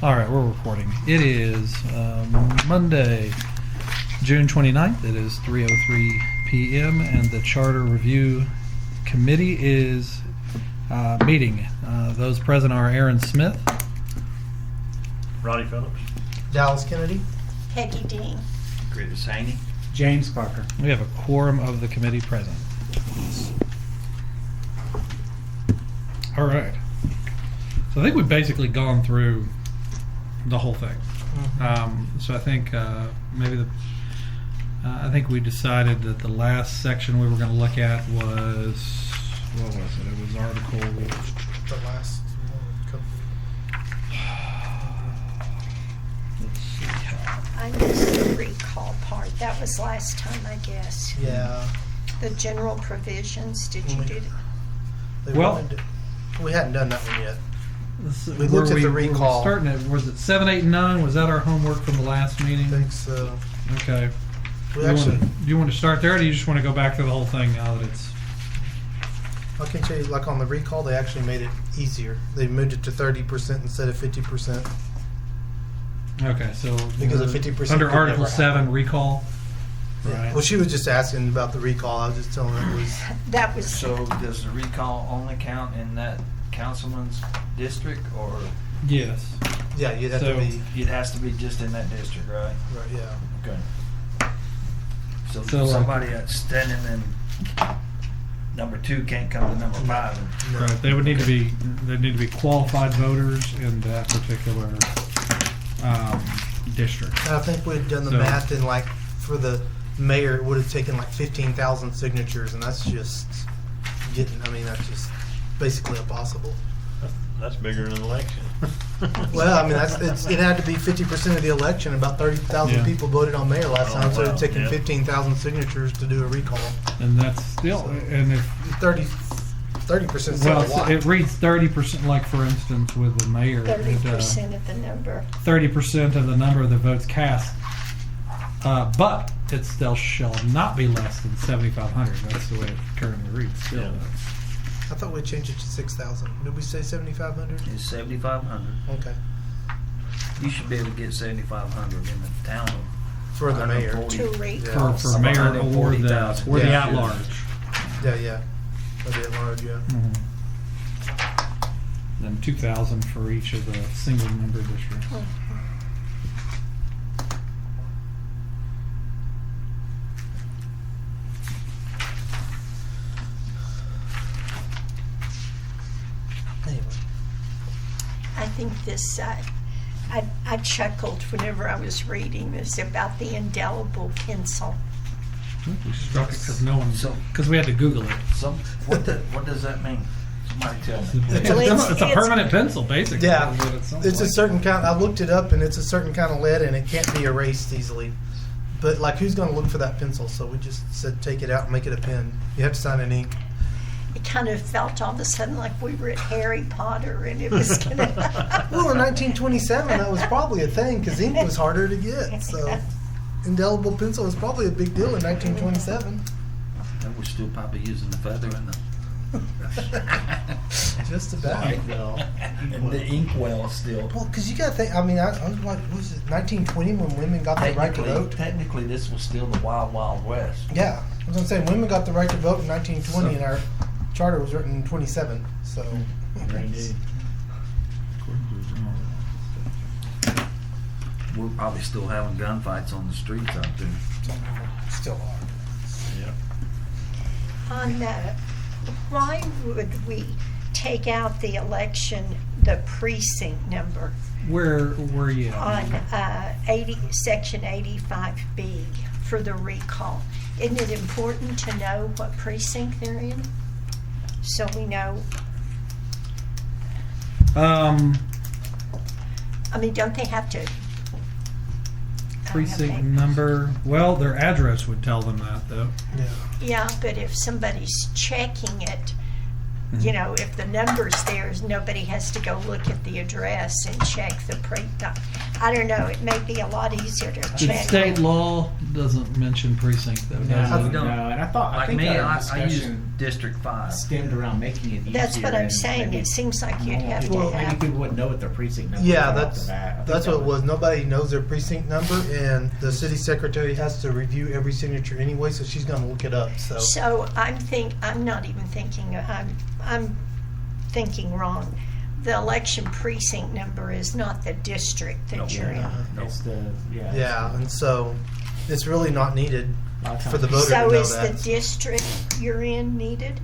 All right, we're recording. It is Monday, June 29th. It is 3:03 p.m. and the Charter Review Committee is meeting. Those present are Aaron Smith, Ronnie Phillips, Dallas Kennedy. Peggy Dean. Griffiths Haney. James Parker. We have a quorum of the committee present. All right. So I think we've basically gone through the whole thing. So I think maybe I think we decided that the last section we were going to look at was, what was it? It was article. The last one. Let's see. I missed the recall part. That was last time, I guess. Yeah. The general provisions, did you do that? They Well- wanted to- we hadn't done that one yet. We looked at the recall. Starting at, was it 7, 8, and 9? Was that our homework from the last meeting? I think so. Okay. We Do actually, you want to start there, or do you just want to go back through the whole thing now that it's... I can tell you, like on the recall, they actually made it easier. They moved it to 30% instead of 50%. Okay, so... Because of 50% Under could Article never 7, happen. recall. Right. Well, she was just asking about the recall. I was just telling her it was. That was, So does the recall only count in that councilman's district, or Yes. Yeah, you'd have So- to be. it has to be just in that district, right? Right, yeah. Okay. So, So, like- somebody that's standing in number 2 can't come to number 5. And, No. Right. They would need to be. They need to be qualified voters in that particular district. And I think we'd done the So- math, and like for the mayor, it would have taken like 15,000 signatures, and that's just getting. I mean, that's just basically impossible. that's bigger than an election. Well, I mean, it had to be 50% of the election. About 30,000 Yeah. people voted on mayor last Oh, time, so it wow. would have taken Yeah. 15,000 signatures to do a recall. And that's still. And if 30% is still well, a lot. it reads 30%. Like for instance, with the mayor, 30% of the number. 30% of the number of the votes cast, but it still shall not be less than 7,500. That's the way it currently reads. Still, Yeah. I thought we changed it to 6,000. Did we say 7,500? it's 7,500. Okay. You should be able to get 7,500 in the town. of For the mayor. 140. Two for recalls. mayor or 140,000. the Yeah. at large. Yeah. That'd be at large, yeah. Then 2,000 for each of the single member districts. Anyway. I think this, I chuckled whenever I was reading this about the indelible pencil. I think we struck it because no one, So- because we had to Google it. What does that mean? Somebody tell me. It's a permanent pencil, basically. Yeah, is what it sounds it's a like. certain kind. I looked it up, and it's a certain kind of lead, and it can't be erased easily. But like, who's going to look for that pencil? So we just said, take it out and make it a pen. You have to sign an ink. It kind of felt all of a sudden like we were at Harry Potter and it was gonna. Well, in 1927, that was probably a thing because ink was harder to get. So indelible pencil was probably a big deal in 1927. And we're still probably using the feather and the Just about. and the inkwell still. Well, because you got to think. I mean, I was like, was it 1920 when women got the right to vote? Technically, this was still the Wild Wild West. Yeah, I was gonna say women got the right to vote in 1920, and our charter was written in 27. So. We're probably still having gunfights on the streets out there. Still are. On that, why would we take out the election, the precinct number Where were you? on section 85B for the recall? Isn't it important to know what precinct they're in? So we know, Um, I mean, don't they have to? precinct Okay. number. Well, their address would tell them that, though. Yeah. Yeah, but if somebody's checking it, Mm-hmm. you know, if the number's there, nobody has to go look at the address and check the I don't know, it may be a lot easier to The check. state law doesn't mention precinct though, No, does it? no, and I think our I use discussion District 5. stemmed around making it easier. That's what I'm and saying, maybe it seems like you'd have to Well, maybe have. people wouldn't know what their precinct number Yeah, was that's off the bat. I think that's that what it was. Nobody knows their precinct number, and the city secretary has to review every signature anyway, so she's going to look it up. So I'm not even thinking, I'm thinking wrong. The election precinct number is not the district that you're in. It's the, yeah. Yeah, and so it's really not needed A lot of for the times- voter to So know is the that. district you're in needed?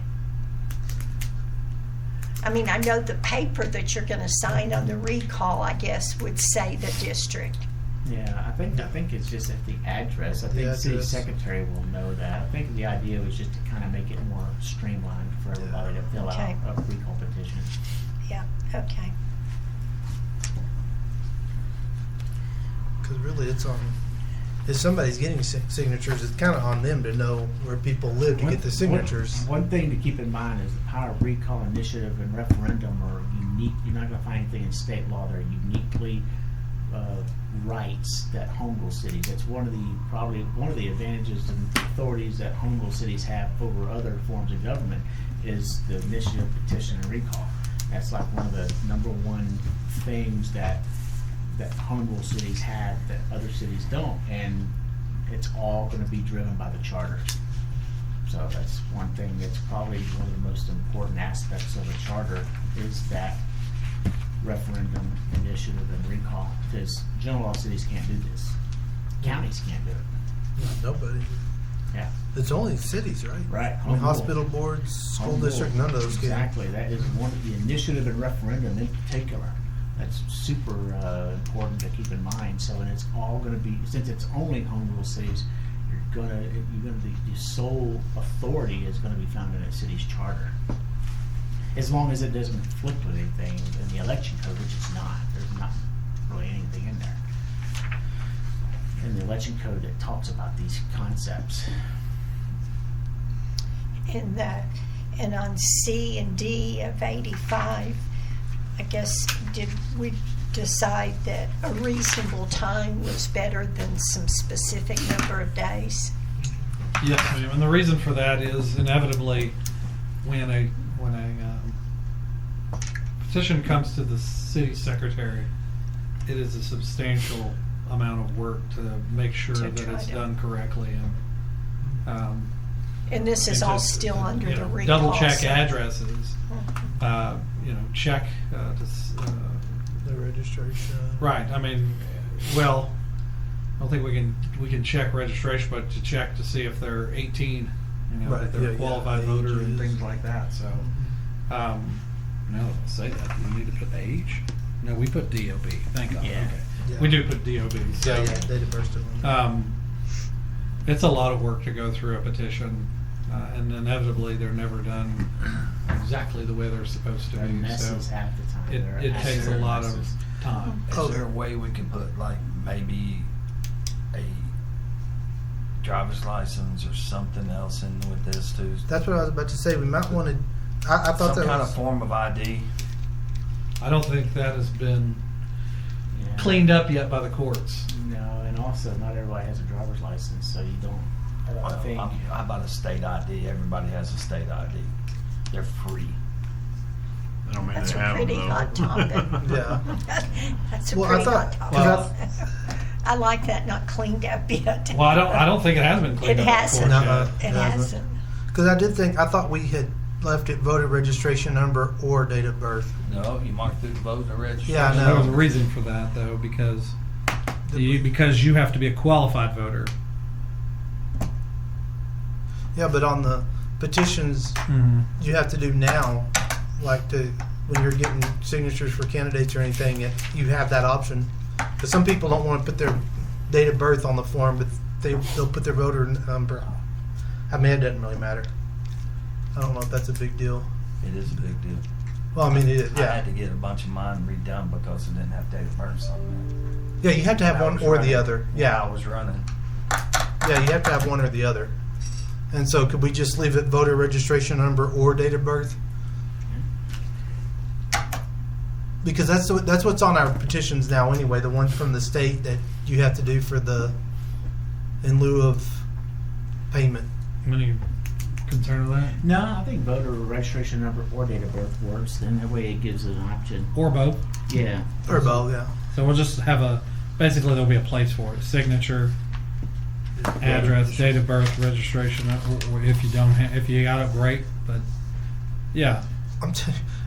I mean, I know the paper that you're gonna sign on the recall, I guess, would say the district. Yeah, I think it's just at the address. I think The the city address. secretary will know that. I think the idea was just to kind of make it more streamlined for everybody to fill Okay. out a recall petition. Yeah, okay. Because really, it's on. If somebody's getting signatures, it's kind of on them to know where people live to get the signatures. One thing to keep in mind is the power of recall, initiative, and referendum are unique. You're not going to find anything in state law that are uniquely rights that home rule cities. That's probably one of the advantages and authorities that home rule cities have over other forms of government is the initiative, petition, and recall. That's like one of the number one things that home rule cities have that other cities don't, and it's all going to be driven by the charter. So that's one thing that's probably one of the most important aspects of a charter is that referendum, initiative, and recall, because general law cities can't do this. Counties can't do it. Nobody. Yeah. It's only cities, right? Right. I mean, Home rule. hospital boards, school Home rule. district, none of those can. Exactly. That is one of the initiative and referendum in particular. That's super important to keep in mind. So, and it's all going to be, since it's only home rule cities, the sole authority is going to be found in a city's charter. As long as it doesn't conflict with anything in the election code, which it's not. There's not really anything in there in the election code that talks about these concepts. And on C and D of 85, I guess, did we decide that a reasonable time was better than some specific number of days? Yes, ma'am. And the reason for that is inevitably when a petition comes to the city secretary, it is a substantial amount of work to make sure To that try it's to- done correctly and And this is and all just, still under you the know, recall. double check so- addresses. Mhm. Check The registration. right. I mean, well, I don't think we can check registration, but to check to see if they're 18, Right, that they're yeah, a qualified yeah, voter and ages. things like that. So, no, I'll say that. Do we need to put age? No, we put DOB. Thank God. Yeah. Okay. Yeah. We do put DOB. So, Yeah, date of birth. it's a lot of work to go through a petition, and inevitably they're never done exactly the way they're supposed to They're be. messes So half the time. it, They're it takes a absolute lot of messes. time. Oh. Is there a way we can put like maybe a driver's license or something else in with this too? That's what I was about to say. We might want to. I thought Some that kind was. of form of ID. I don't think that has been Yeah. cleaned up yet by the courts. No, and also not everybody has a driver's license, so you don't. I think. How about a state ID? Everybody has a state ID. They're free. I don't mean That's they a have them, pretty though. hot topic. Yeah. That's a Well, I pretty thought- hot 'cause topic. I like that, not cleaned up yet. Well, I don't think it has been cleaned It up by the hasn't. courts No, yet. It hasn't. hasn't. Because I thought we had left it voter registration number or date of birth. No, you mark through the voter registration. Yeah, I know. There was a reason for that, though, because you have to be a qualified voter. Yeah, but on the petitions you have to do now, like when you're getting signatures for candidates or anything, you have that option. Because some people don't want to put their date of birth on the form, but they'll put their voter number. I mean, it doesn't really matter. I don't know if that's a big deal. It is a big deal. Well, I mean, I yeah. had to get a bunch of mine redone because it didn't have date of birth on Yeah, you have to have there. I one was or the running. other. I Yeah. was running. Yeah, you have to have one or the other. And so could we just leave it voter registration number or date of birth? because that's what's on our petitions now anyway. The ones from the state that you have to do for the in lieu of payment. Any concern with that? No, I think voter registration number or date of birth works. Then that way it gives an option. Or both? Yeah. Or both, yeah. So we'll just have basically there'll be a place for it. Signature, address, date of birth, registration. Or if you don't if you got it, great. But yeah,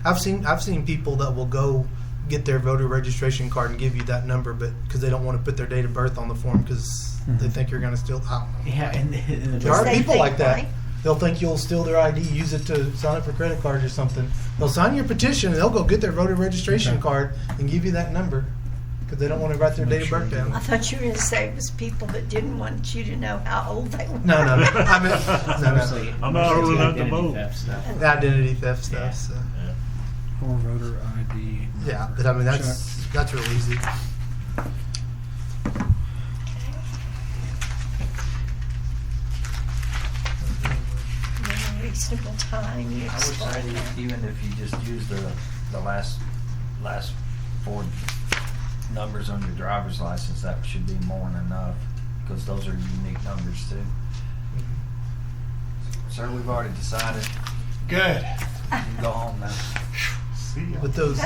I've seen people that will go get their voter registration card and give you that number, but because they don't want to put their date of birth on the form because they think you're going to steal. I don't know. Yeah, and There are They people think, like that. right? They'll think you'll steal their ID, use it to sign up for credit cards or something. They'll sign your petition and they'll go get their voter registration Okay. card and give you that number because they don't want to write their date of birth down. I thought you were going to say it was people that didn't want you to know how old they were. No. I mean, no. mostly, I'm not mostly old enough to identity vote. theft stuff. The identity theft stuff. Yeah. So. or voter ID. Yeah, but I mean that's real easy. In a reasonable time, you I would say explain that. even if you just use the last four numbers on your driver's license, that should be more than enough, because those are unique numbers too. Sir, we've already decided. Good. You can go home now. See ya. But those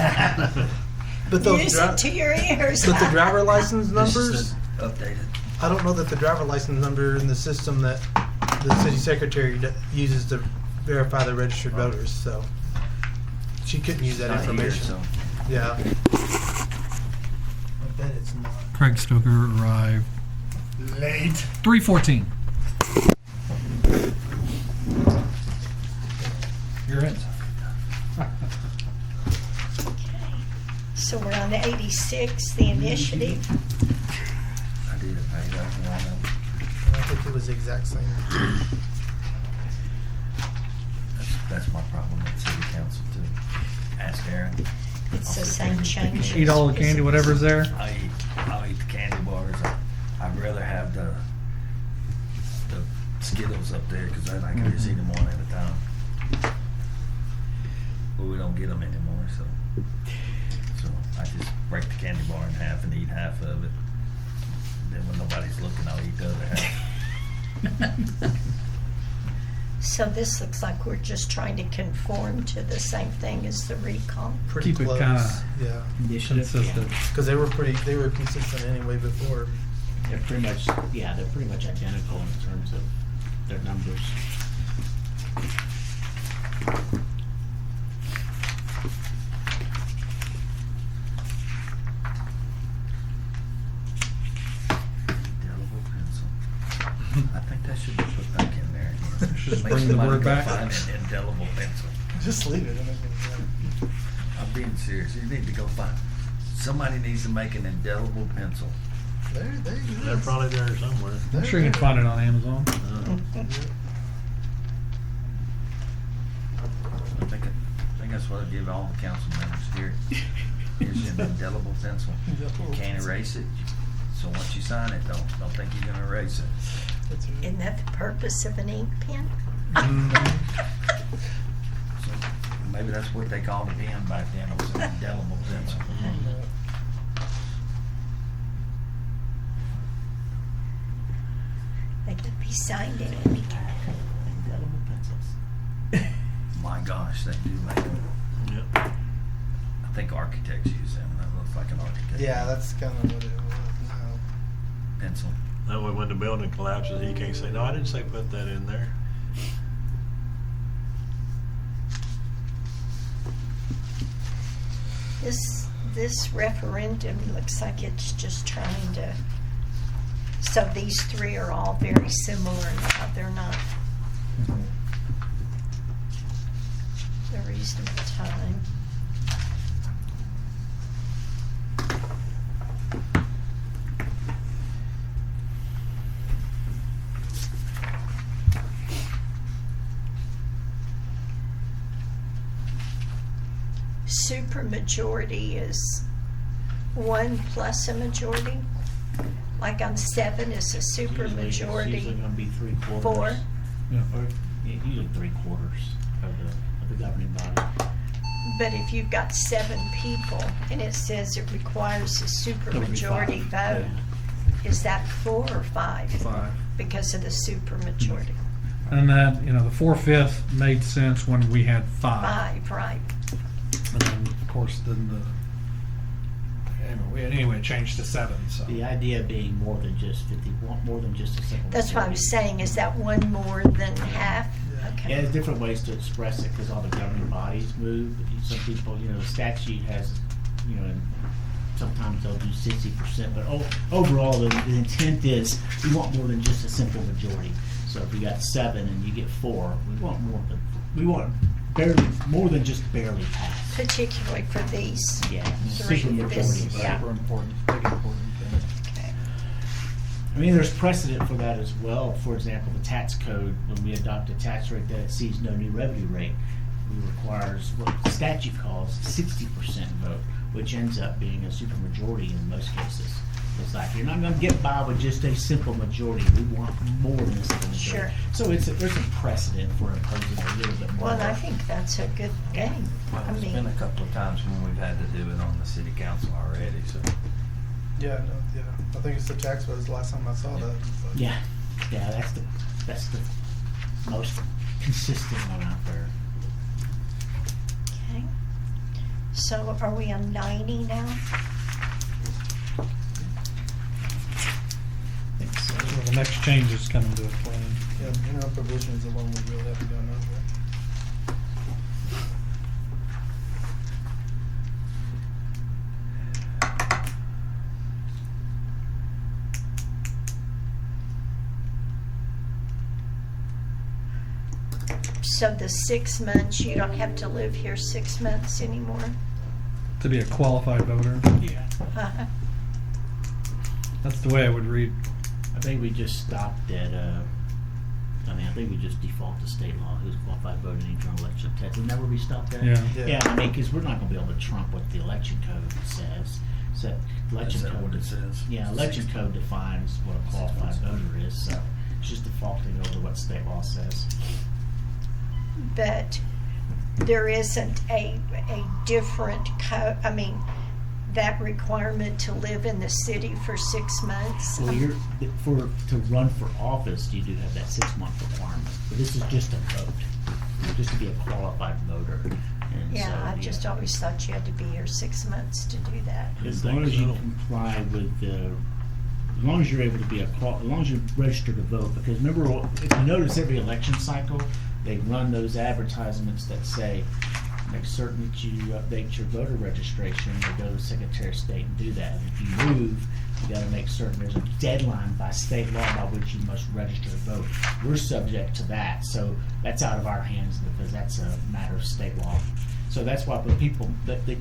Use it to your ears. but the driver license This numbers. is updated. I don't know that the driver license number in the system that the city secretary uses to verify the registered voters, so she couldn't use that Not here, information. so. Yeah. I bet it's not. Craig Stoker arrived Late. 3:14. You're in. So we're on to 86, the initiative. I did pay that one. I think it was the exact same. That's my problem at city council too. Ask Aaron. It's the same change. Eat all the candy, whatever's there. I'll eat the candy bars. I'd rather have the Skittles up there because then I can just eat them one at a time. But we don't get them anymore, so I just break the candy bar in half and eat half of it. Then when nobody's looking, I'll eat the other half. So this looks like we're just trying to conform to the same thing as the recall. Pretty Keep it close. kinda Yeah. Initiative. consistent. Because they were consistent anyway before. They're pretty much identical in terms of their numbers. Indelible pencil. I think that should be put back in there again. Just Make bring the somebody word go back. Find an indelible pencil. Just leave it. I'm being serious. You need to go find. Somebody needs to make an indelible pencil. There you go. They're probably there somewhere. I'm sure you can find it on Amazon. I think that's what I give all the council members here. Here's an indelible pencil. You can't erase it. So once you sign it, don't think you're gonna erase it. That's right. Isn't that the purpose of an ink pen? So maybe that's what they called a pen back then. It was an indelible pencil. They could be signed in ink. Indelible pencils. My gosh, they do make them. Yep. I think architects use them. That looks like an architect. Yeah, that's kind of what it was. No. Pencil. That way when the building collapses, he can't say, no, I didn't say put that in there. This referendum looks like it's just trying to, so these three are all very similar now, they're not a reasonable time. Supermajority is 1 plus a majority. Like on 7 is a It's usually supermajority. going to be 3/4. 4. Yeah. Or usually 3/4 of the governing body. But if you've got 7 people and it says it requires a supermajority vote, is that 4 or 5? 5. Because of the supermajority. And then, the 4/5 made sense when we had 5. 5, right. And then, of course, anyway, it changed to 7, so. The idea being more than just 50, more than just a simple. That's what I was saying. Is that one more than half? Okay. Yeah, there's different ways to express it because all the governing bodies move. Some people, the statute has, and sometimes they'll do 60%, but overall the intent is we want more than just a simple majority. So if we got 7 and you get 4, we want barely more than just barely pass. Particularly for these. Yeah, 3. super majority. Yeah. Super important, big important thing. Okay. I mean, there's precedent for that as well. For example, the tax code, when we adopt a tax rate that sees no new revenue rate, it requires what the statute calls 60% vote, which ends up being a supermajority in most cases. It's like you're not going to get by with just a simple majority. We want more than a simple majority. Sure. So there's a precedent for imposing a little bit more. Well, I think that's a good thing. Well, I it's been a mean, couple of times when we've had to do it on the city council already, so. Yeah, no, yeah. I think it's the tax was the last time I saw that. But Yeah, that's the most consistent one out there. okay. So are we on 90 now? I think so. Well, the next change is coming to play. yeah, general provision is the one we really have to go over. So the 6 months, you don't have to live here 6 months anymore? To be a qualified voter, Yeah. Uh-huh. that's the way I would read. I think we just stopped at, I think we just default to state law, who's qualified voter in any general election. Isn't that where we stopped at? Yeah. Yeah, because we're not gonna be able to trump what the election code says. So, election Is that code. what it says? Yeah, election code defines what a qualified voter is, so it's just defaulting over what state law says. But there isn't a different code, that requirement to live in the city for 6 months? Well, to run for office, you do have that 6-month requirement, but this is just a vote, just to be a qualified voter. And Yeah, so, I just always thought you had to be here 6 months to do that. As long as you comply with as long as you're able to be as long as you're registered to vote, because remember, if you notice every election cycle, they run those advertisements that say, make certain that you update your voter registration or go to the Secretary of State and do that. And if you move, you gotta make certain there's a deadline by state law by which you must register to vote. We're subject to that, so that's out of our hands because that's a matter of state law. So that's why the people, they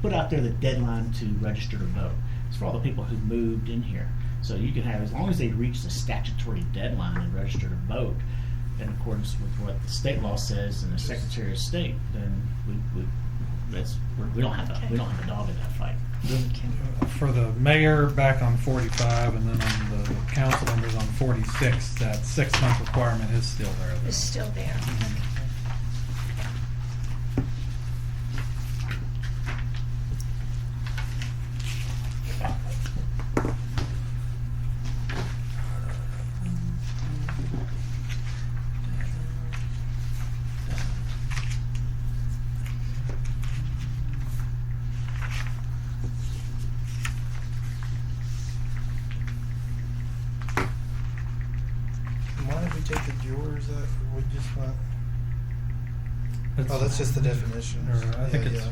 put out there the deadline to register to vote. It's for all the people who moved in here. So you can have, as long as they reach the statutory deadline and register to vote, in accordance with what the state law says and the Secretary of State, then we don't have a dog in that fight. For the mayor, back on 45, and then on the council members on 46, that 6-month requirement is still there. though. It's still there. Why did we take the jurors out? We just went. It's- Oh, that's just the definition. or I think it's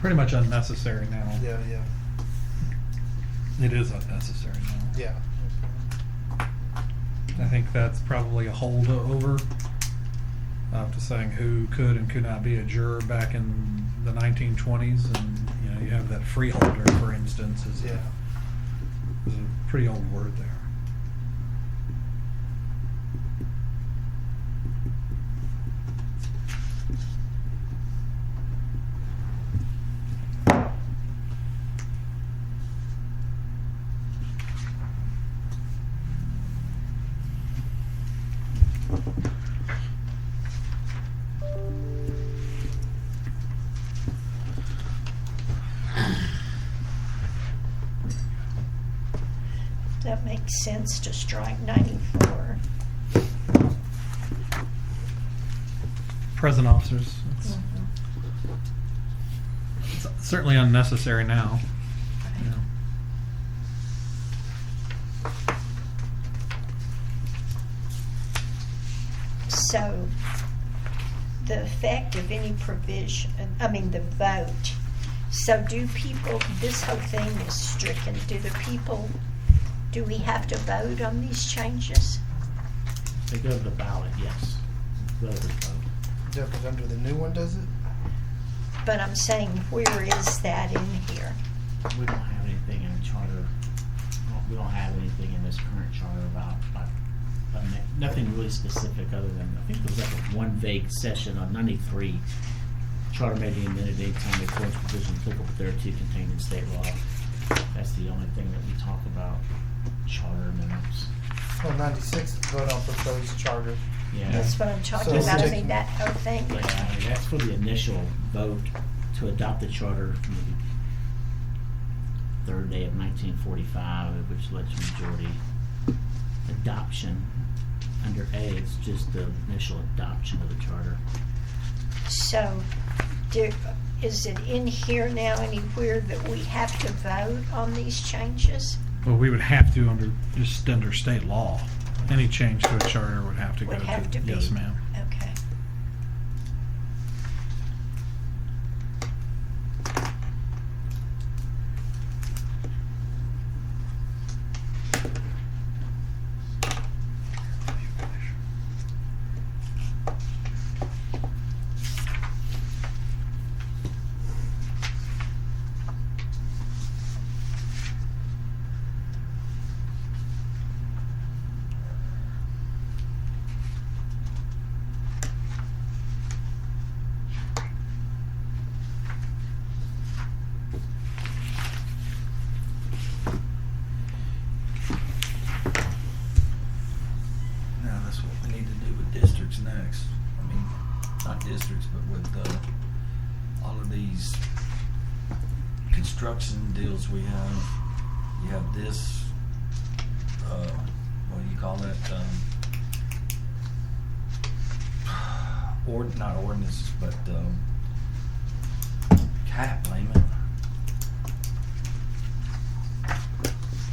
pretty much unnecessary now. Yeah, yeah, It is unnecessary now. yeah. I think that's probably a holdover to saying who could and could not be a juror back in the 1920s, and you have that freeholder, for instance, is Yeah. a pretty old word there. that makes sense to strike 94. Present officers. It's certainly unnecessary now. Yeah. So, the effect of any provision, the vote. So do people, this whole thing is stricken, do we have to vote on these changes? They go to the ballot, yes. Voters vote. Yeah, but under the new one, does it? But I'm saying, where is that in here? We don't have anything in the charter. We don't have anything in this current charter about nothing really specific other than, I think there was like one vague session on 93. Charter may be amended anytime the court's provision applicable thereto contained in state law. That's the only thing that we talk about, charter amendments. Well, 96 is vote on proposed charter. Yeah. That's what I'm talking So about, it's- that whole thing. Yeah, I mean, that's for the initial vote to adopt the charter, maybe third day of 1945, which led to majority adoption. Under A, it's just the initial adoption of the charter. So, is it in here now anywhere that we have to vote on these changes? Well, we would have to under state law. Any change to a charter would have to Would go have to be. Yes, ma'am. Okay. Now, that's what we need to do with districts next. I mean, not districts, but with all of these construction deals we have. You have this, what do you call that? Not ordinances, but cap limit.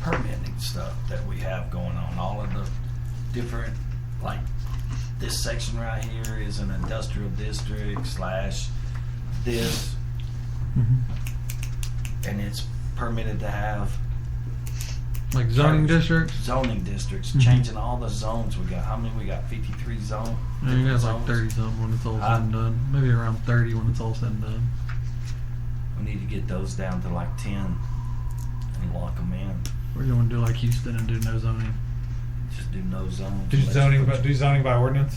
Permitting stuff that we have going on, all of the different, like this section right here is an industrial district / this, and it's permitted to have Like zoning districts? zoning districts, Mhm. changing all the zones we got. How many we got? 53 zone? Yeah, you guys like zones? 30 something when it's all Huh? said and done. Maybe around 30 when it's all said and done. We need to get those down to like 10 and lock them in. Or you want to do like Houston and do no zoning? Just do no zones. Do Let's zoning, put- but do zoning by ordinance.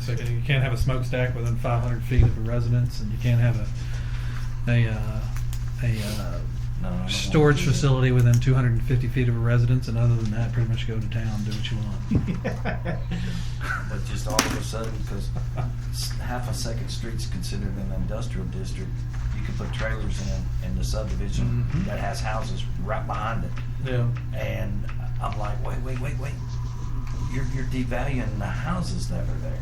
So you can't have a smokestack within 500 feet of a residence, and you can't have No, I don't want storage to do that. facility within 250 feet of a residence, and other than that, pretty much go to town, do what you want. But just all of a sudden, because half of Second Street's considered an industrial district, you can put trailers in the subdivision Mhm. that has houses right behind it. Yeah. And I'm like, wait. You're devaluing the houses that are there.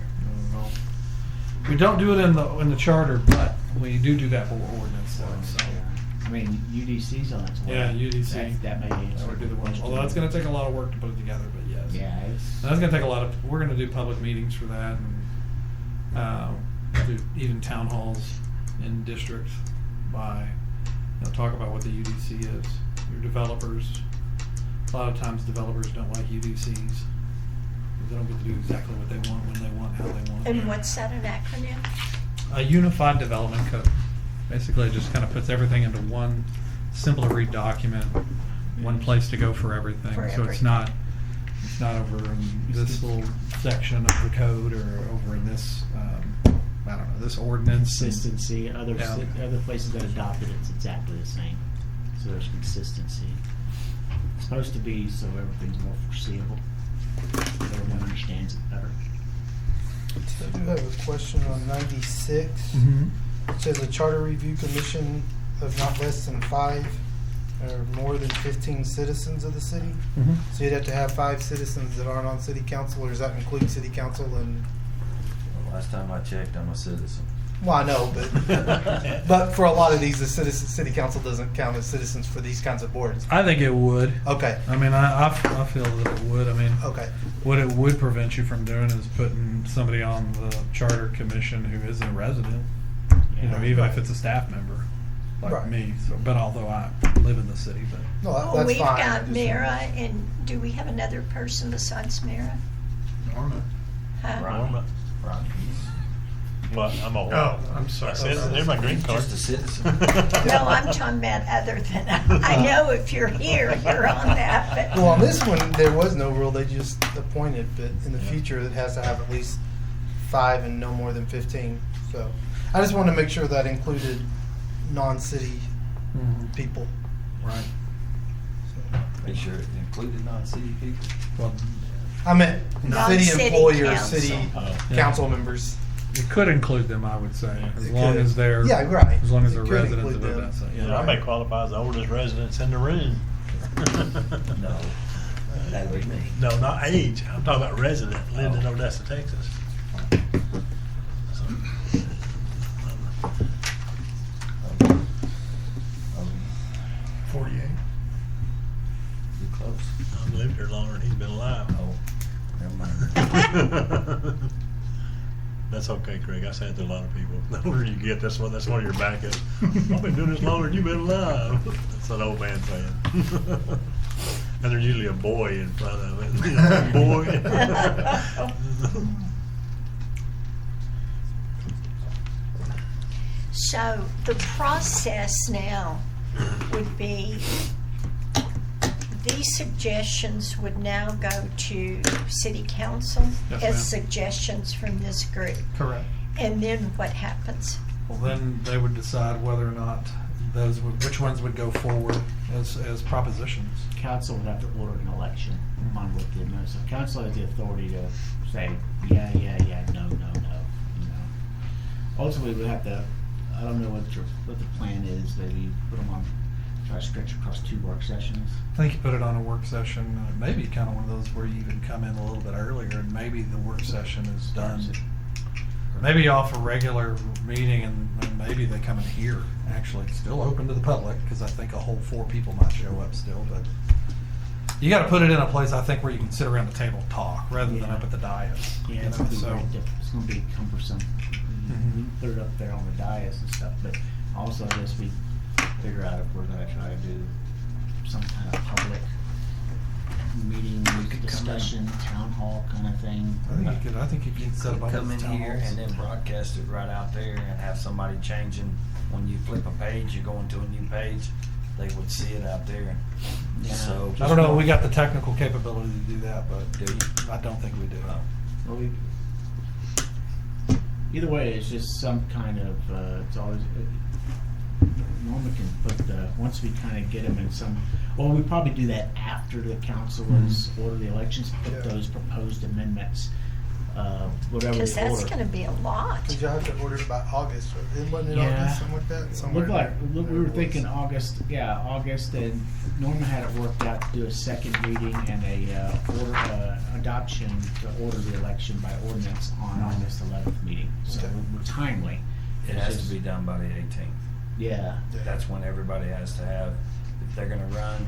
We don't do it in the charter, but we do that for ordinance though. So I mean, UDC's on its way. yeah, UDC. That may answer That would be the the one. question. Although it's going to take a lot of work to put it together, but yes. Yeah, it's. That's going to take a lot of. We're going to do public meetings for that, and do even town halls in districts talk about what the UDC is. Your developers. A lot of times, developers don't like UDCs. They don't get to do exactly what they want, when they want, how they want. And what's that an acronym? A unified development code. Basically, it just kind of puts everything into one simple to read document, one place to go for everything. For So it's everything. not over in this little section of the code or over in this I don't know, this ordinance. Consistency. Other Yeah. other places that adopted it's exactly the same. So there's consistency. It's supposed to be so everything's more foreseeable. So everyone understands it better. I do have a question on 96. Mhm. It says a charter review commission of not less than 5. or more than 15 citizens of the city. Mhm. So you'd have to have 5 citizens that aren't on city council, or does that include city council? And Well, last time I checked, I'm a citizen. well, I know, but for a lot of these, the city council doesn't count as citizens for these kinds of boards. I think it would. Okay, I mean, I feel that it would. I mean, okay, what it would prevent you from doing is putting somebody on the charter commission who isn't a resident. You know, even if it's a staff member, like Right. me. So, but although I live in the city, but no, Well, that's we've fine. got Just- Mara, and do we have another person besides Mara? Norma. Huh? Norma. Ron, Well, I'm a. Oh, I'm sorry. I said, there's my green he's card. just a citizen. No, I'm talking about other than, I know if you're here, you're on that, but. Well, on this one, there was no rule, they just appointed, but in the Yeah. future, it has to have at least 5 and no more than 15. So I just wanted to make sure that included non-city people. right. So, Be sure it included non-city people. Well, I meant Non-city city employers, council. city Oh. council members. it could include them, I would say, as It long could. as they're Yeah, right. as long as It they're could residents of include them. Odessa. Yeah, I may qualify as the oldest residents in the room. No, that'd be me. No, not age. I'm talking about resident, lived in Odessa, Texas. So, 48. You close. I've lived here longer than he's been alive. Oh, never mind. That's okay, Craig. I say it to a lot of people. The older you get, that's one of your back is. I've been doing this longer than you've been alive. That's an old man saying. And there's usually a boy in front of it. You know, boy. So the process now would be, these suggestions would now go to city council Yes, as ma'am. suggestions from this group. Correct. And then what happens? Well, then they would decide whether or not which ones would go forward as propositions. Council would have to order an election on what the amendment. So council has the authority to say, yeah, no, you know. Ultimately, we have to, I don't know what the plan is, maybe put them on, try to stretch across 2 work sessions. I think you put it on a work session, maybe kind of one of those where you even come in a little bit earlier, and maybe the work session is done. Maybe off a regular meeting, and maybe they come in here. Actually, it's still open to the public because I think a whole 4 people might show up still. But you got to put it in a place I think where you can sit around the table and talk rather than Yeah. up at the dais. Yeah, you it's know, gonna be so very different. It's gonna be cumbersome. We put it up there on the dais and stuff, but also I guess we figure out if we're gonna try to do some kind of public meeting, discussion, town hall kind of thing. I think you could set up one of Come in those town here halls. and then broadcast it right out there and have somebody changing. When you flip a page, you're going to a new page, they would see it out there. Yeah. So. I don't know. We got the technical capability to do that, but Do you? I don't think we do. Well, either way, it's just some kind of, it's always, Norma can put once we kind of get them in some, well, we probably do that after the council has ordered the elections, put Yeah. those proposed amendments, whatever Because the that's order. going to be a lot. Did y'all have to order it by August? Or wasn't it Yeah. August, something like that? Somewhere Looked like, in there. we were It was. thinking August, and Norma had it worked out to do a second reading and adoption to order the election by ordinance on August 11th meeting. So Okay. we're timely. It It's has to just- be done by the 18th. Yeah. Yeah. That's when everybody has to have, if they're gonna run,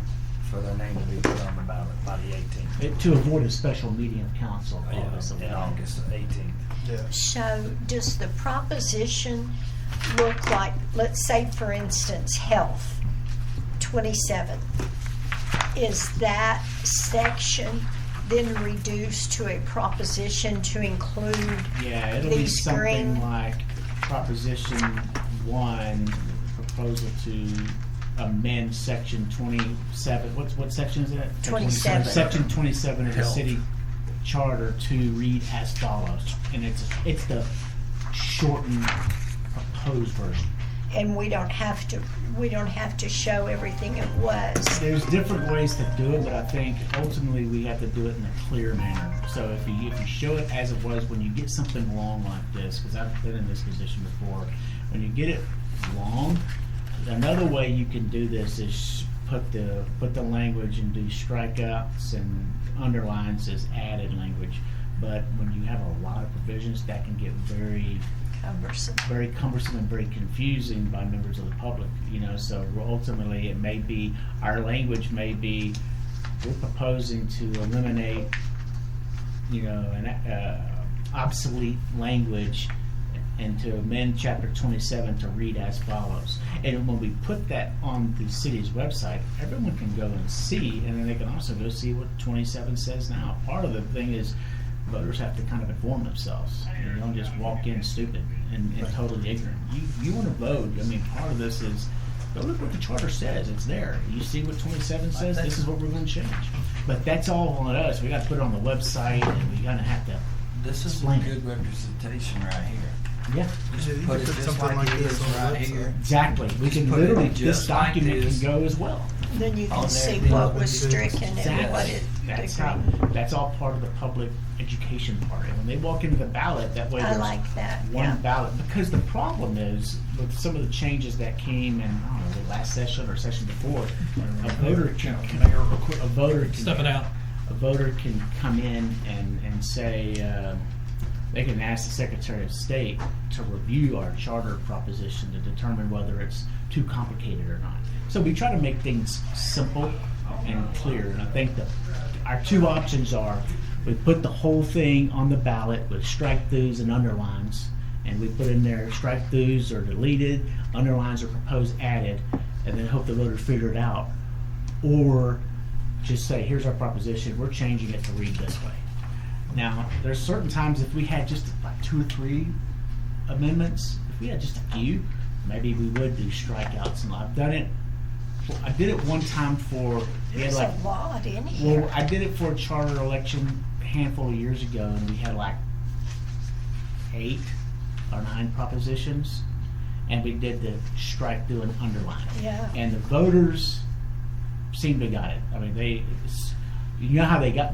for their name to be put on the ballot by the 18th. To avoid a special meeting of council Yeah, August in 11th. August 18th. Yeah. So does the proposition look like, let's say for instance, health, 27? Is that section then reduced to a proposition to include Yeah, it'll be these something green? like Proposition 1, proposal to amend Section 27. What section is that? 27. Section 27 of the Health. city charter to read as follows, and it's the shortened proposed version. And we don't have to show everything it was. There's different ways to do it, but I think ultimately we have to do it in a clear manner. So if you show it as it was, when you get something long like this, because I've been in this position before, when you get it long, another way you can do this is put the language and do strikeouts and underlines as added language. But when you have a lot of provisions, that can get very cumbersome and very confusing by members of the public. So ultimately, it may be our language may be we're proposing to eliminate, an obsolete language and to amend chapter 27 to read as follows. And when we put that on the city's website, everyone can go and see, and then they can also go see what 27 says now. Part of the thing is voters have to kind of inform themselves. You don't just walk in stupid and totally ignorant. You want to vote. I mean, part of this is go look what the charter says. It's there. You see what 27 says. This is what we're going to change. But that's all on us. We got to put it on the website, and we gotta have to. This is a explain it. good representation right here. Yeah, You Put it could just something like like it this is on the right website. here. exactly. We can put it literally just this like document this. can go as well. Then you On can there, see then what we was can- stricken and Exactly. what it That's agreed. that's all part of the public education part. And when they walk into the ballot, that way I there's like that, one yeah. ballot. Because the problem is with some of the changes that came in, I don't know, the last session or session before, a voter Stepping out. A voter can come in and say, they can ask the Secretary of State to review our charter proposition to determine whether it's too complicated or not. So we try to make things simple and clear. And I think that our two options are we put the whole thing on the ballot with strike-throughs and underlines, and we put in there strike-throughs are deleted, underlines are proposed added, and then hope the voters figure it out. Or just say, here's our proposition, we're changing it to read this way. Now, there's certain times if we had just like 2 or 3 amendments, if we had just a few, maybe we would do strikeouts. And I've done it. I did it one time for. We had There's like, a lot in here. well, I did it for a charter election a handful of years ago, and we had like 8 or 9 propositions, and we did the strike through and underline. Yeah. And the voters seemed to got it. I mean, we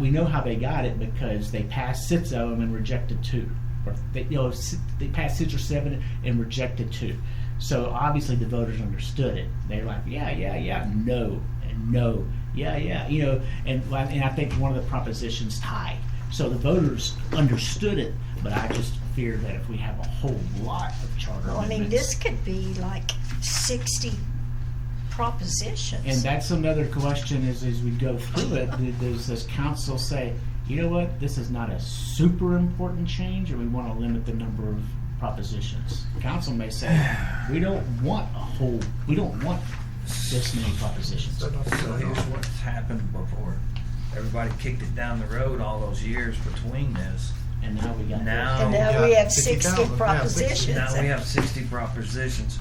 know how they got it because they passed 6 of them and rejected 2, or they passed 6 or 7 and rejected 2. So obviously the voters understood it. They're like, yeah, no, and no, yeah, and I think one of the propositions tied. So the voters understood it, but I just fear that if we have a whole lot of charter Well, I mean, amendments, this could be like 60 propositions. and that's another question is as we go through it, does this council say, you know what, this is not a super important change, or we want to limit the number of propositions? Council may say, we don't want this many propositions. So here's what's happened before. Everybody kicked it down the road all those years between this. And now we got Now- And now we Yeah, have 60 60,000. Yeah, propositions. Now we have 60 propositions.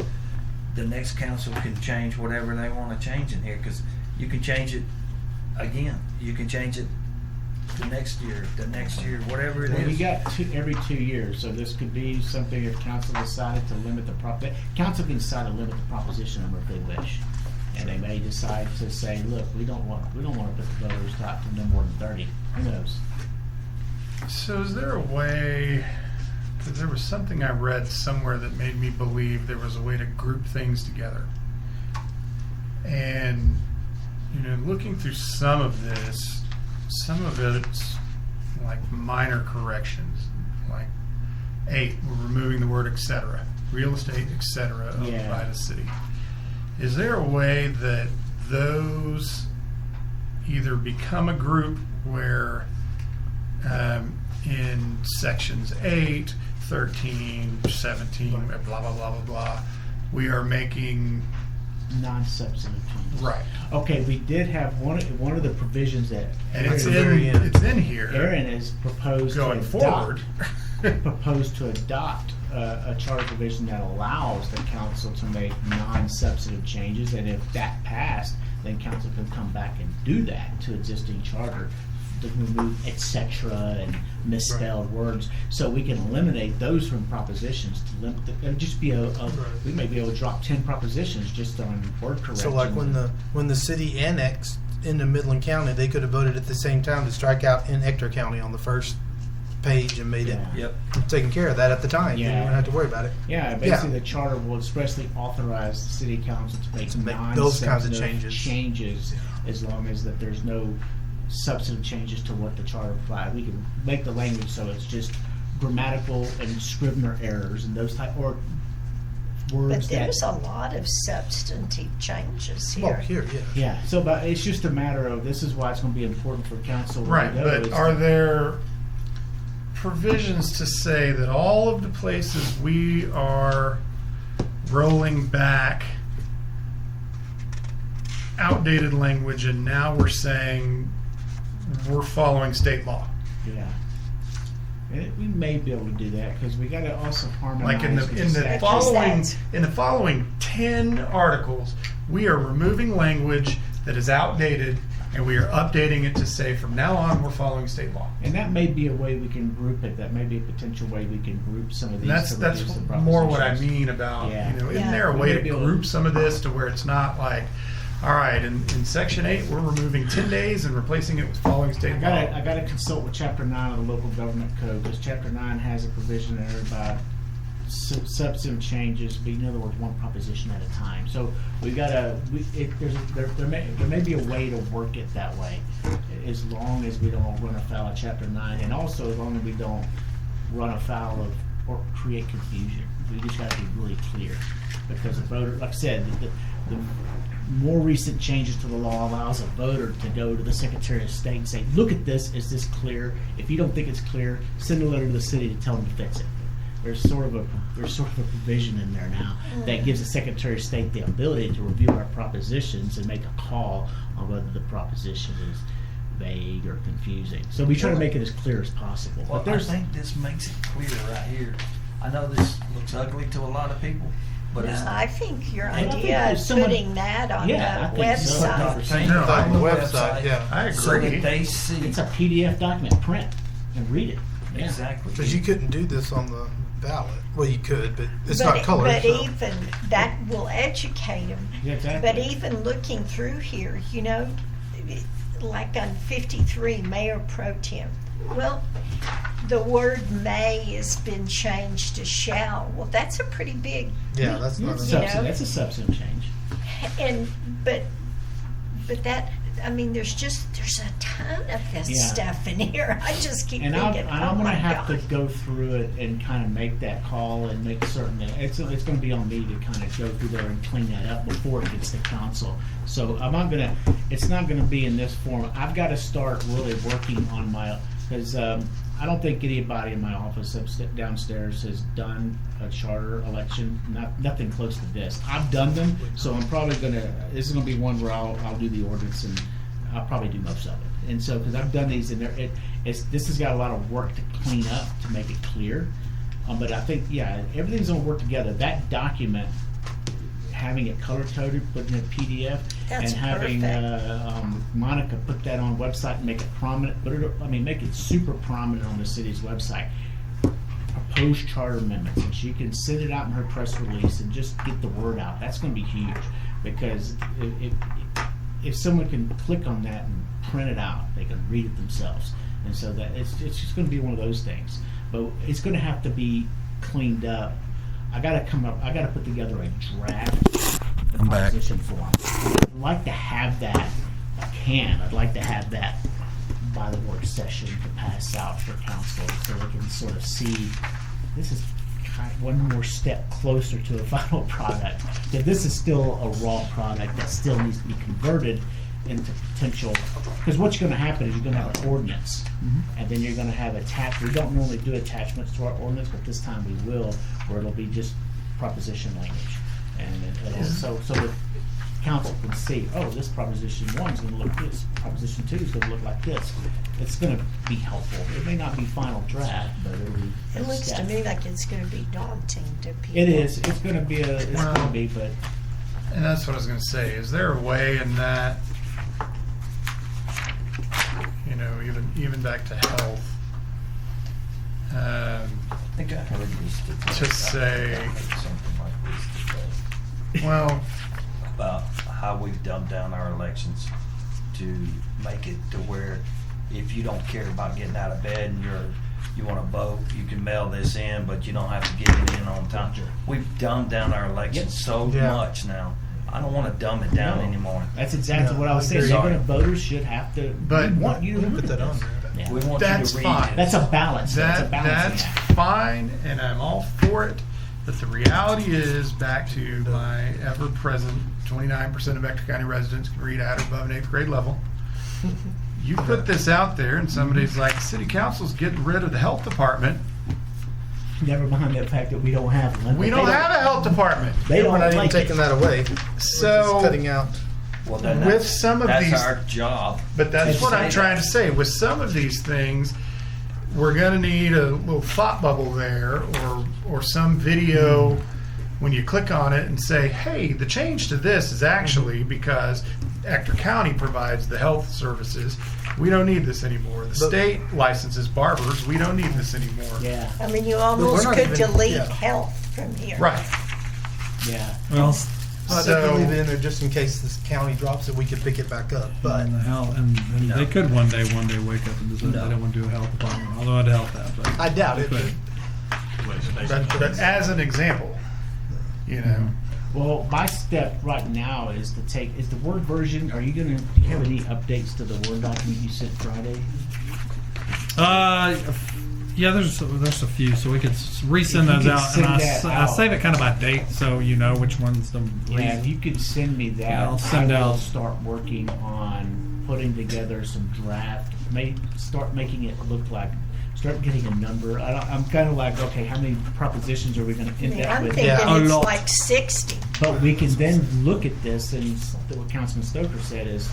The next council can change whatever they want to change in here, because you can change it again. You can change it the next year, whatever it Well, we is. got every 2 years, so this could be something if council decided to limit the council can decide to limit the proposition number if they wish. And they may decide to say, look, we don't want to put the voters out to no more than 30. Who knows? So is there a way, because there was something I read somewhere that made me believe there was a way to group things together. And, looking through some of this, some of it's like minor corrections, like 8, we're removing the word etc., real estate, etc., owned Yeah. by the city. Is there a way that those either become a group where in sections 8, 13, 17, blah, blah, blah, blah, blah, we are making, Non-substantive changes. right, Okay, we did have one of the provisions that and it's very end. in here Aaron has proposed going to forward. adopt a charter provision that allows the council to make non-substantive changes, and if that passed, then council can come back and do that to existing charter to remove etc. and misspelled words, so we can eliminate those from propositions. To limit, it'll just be we may be able to drop 10 propositions just on word corrections. So like when the city annexed into Midland County, they could have voted at the same time to strike out in Ector County on the first page and made it Yeah. Yep. taken care of that at the time. Yeah. You don't have to worry about it. Yeah, basically the charter will expressly authorize the city council to make, To make those kinds of changes. changes as long as that there's no substantive changes to what the charter provides. We can make the language so it's just grammatical and Scrivener errors and those type or words But that. there's a lot of substantive changes Well, here. here, yeah. Yeah, so but it's just a matter of this is why it's going to be important for council. when Right, we go, but is are to- there provisions to say that all of the places we are rolling back outdated language and now we're saying we're following state law? Yeah. We may be able to do that because we got to also harmonize. Like in the with in the statute. following 10 articles, we are removing language that is outdated and we are updating it to say from now on we're following state law. And that may be a way we can group it. That may be a potential way we can group some of these. And to that's reduce the more what I propositions. mean about, Yeah. isn't Yeah. there a We way may to be able group some of this to where it's not like, all right, in section 8, we're removing 10 days and replacing it with following state law. I got to consult with Chapter 9 of the Local Government Code because Chapter 9 has a provision there about substantive changes, but in other words, one proposition at a time. So we got to. There may be a way to work it that way, as long as we don't run afoul of Chapter 9, and also as long as we don't run afoul of or create confusion. We just got to be really clear because the voter, like I said, the more recent changes to the law allows a voter to go to the Secretary of State and say, look at this, is this clear? If you don't think it's clear, send a letter to the city to tell them to fix it. There's sort of a provision in there now that gives the Secretary of State the ability to review our propositions and make a call on whether the proposition is vague or confusing. So we try to make it as clear as possible. Well, But there's I think this makes it clear right here. I know this looks ugly to a lot of people, but it's No, I think your I think idea there's of someone- putting that on Yeah, the I think so. website. No, On the website, yeah. I So agree. that they see it's a PDF document. Print and read it. Yeah. exactly. Because you couldn't do this on the ballot. Well, you could, but it's But- not colored. But so. even that will educate them. Yeah, exactly. But even looking through here, you know, like on 53, Mayor Pro Tem. Well, the word may has been changed to shall. Well, that's a pretty big, Yeah, that's not. That's You enough. know? that's a substantive change. and but that, I mean, there's a ton of this Yeah. stuff in here. I just keep And thinking, I'm oh going to my have God. to go through it and kind of make that call and make certain that it's going to be on me to kind of go through there and clean that up before it gets to council. So I'm not going to. It's not going to be in this form. I've got to start really working on my because I don't think anybody in my office downstairs has done a charter election. Nothing close to this. I've done them, so I'm probably going to. This is going to be one where I'll do the ordinance and I'll probably do most of it. And so, because I've done these, and this has got a lot of work to clean up to make it clear. But I think, yeah, everything's going to work together. That document, having it color coded, put in a PDF, That's and having Monica put that on website and make it prominent. Make it super prominent on the city's website. Proposed charter amendments, and she can send it out in her press release and just get the word out. That's going to be huge because if someone can click on that and print it out, they can read it themselves. And so that it's just going to be one of those things. But it's going to have to be cleaned up. I got to put together a draft proposition form. I'd like to have that. I'd like to have that by the work session to pass out for council so they can sort of see this is kind of one more step closer to a final product. That this is still a raw product that still needs to be converted into potential. Because what's going to happen is you're going to have an ordinance, and then you're going to have we don't normally do attachments to our ordinance, but this time we will, where it'll be just proposition language, and it'll so the council can see, oh, this proposition 1 is going to look this, proposition 2 is going to look like this. It's going to be helpful. It may not be final draft, but it'll be. It a looks to step. me like it's going to be daunting to people. It is. It's going to be but And that's what I was going to say. Is there a way in that, even back to health, I think I heard this today. To say- I heard something like this today well, about how we've dumbed down our elections to make it to where if you don't care about getting out of bed and you want to vote, you can mail this in, but you don't have to get it in on time. We've dumbed down our elections so Yeah. much now. I don't want to dumb it down No. anymore. That's exactly No, what I was I saying. agree. You're gonna, voters should have to, But- we want you to Put that on there. Yeah. We want That's you to read fine. it. That's a balance. That's a That balancing that's act. fine, and I'm all for it. But the reality is, back to my ever-present 29% of Ector County residents can read at or above an 8th grade level. You put this out there, and somebody's like, "City Council's getting rid of the health department." Never mind the fact that we don't have one. We but don't they have a health department. They We're don't not even like taking it. that away. So- We're just cutting out. Well, then with that's- some of that's these- our job. But that's I'd what say I'm trying to say. With some of these things, we're going to need a little thought bubble there, or some video when you click on it and say, "Hey, the change to this is actually because Ector County provides the health services. We don't need this anymore. The But- state licenses barbers. We don't need this anymore." Yeah, I mean, you we're almost not could even- delete yeah. health from here. Right. yeah. Well, I'd have to leave it in there just in case this county drops it, we could pick it back up. But and the hell, and No. they could one day wake up and decide they don't want to do a health department. Although I'd help that, but I doubt it. they could. But as an example, you know, Well, my step right now is to take, is the Word version, are you gonna, do you have any updates to the Word document you sent Friday? Yeah, there's a few, so we could resend If you those could out, send and that I out. save it kind of by date, so you know which one's the Yeah, if reason. you could send me that, Yeah, I'll send I will out- start working on putting together some draft, start making it look like, start getting a number. I'm kind of like, okay, how many propositions are we gonna I end mean, up I'm with? thinking Yeah. A it's lot. like 60. But we can then look at this, and what Councilman Stoker said is,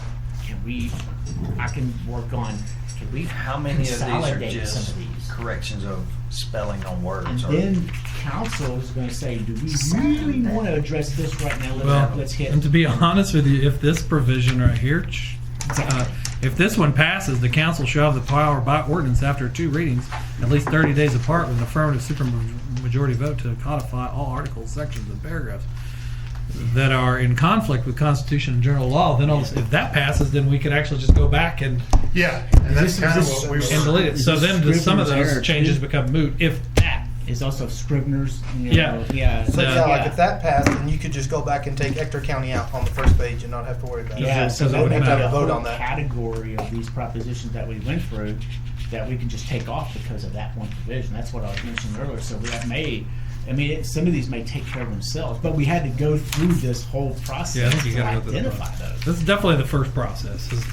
I can work on, can we How many of these are consolidate just some of these? corrections of spelling on And words? Or then council is gonna say, do we really wanna address this right now? Well, Let's hit. and to be honest with you, if this provision right here, if this one passes, the council shall have the power by ordinance after 2 readings, at least 30 days apart, with an affirmative supermajority vote to codify all articles, sections, and paragraphs that are in conflict with Constitution and general law. Then if that passes, then we could actually just go back and yeah, and that's Is kind of this- what we is were. delete it. So Is then this some of Scrivener's error those changes too? become moot. If that, Is also Scrivener's, Yeah. yeah. so Yeah. yeah, like if that passed, then you could just go back and take Ector County out on the first page and not have to worry about it. Yeah, it so says it that would wouldn't be matter. a Vote whole on that. category of these propositions that we went through that we can just take off because of that one provision. That's what I was mentioning earlier. So that some of these may take care of themselves, but we had to go through this whole Yeah, I process think you to gotta go through the identify those. this is definitely the first process. Is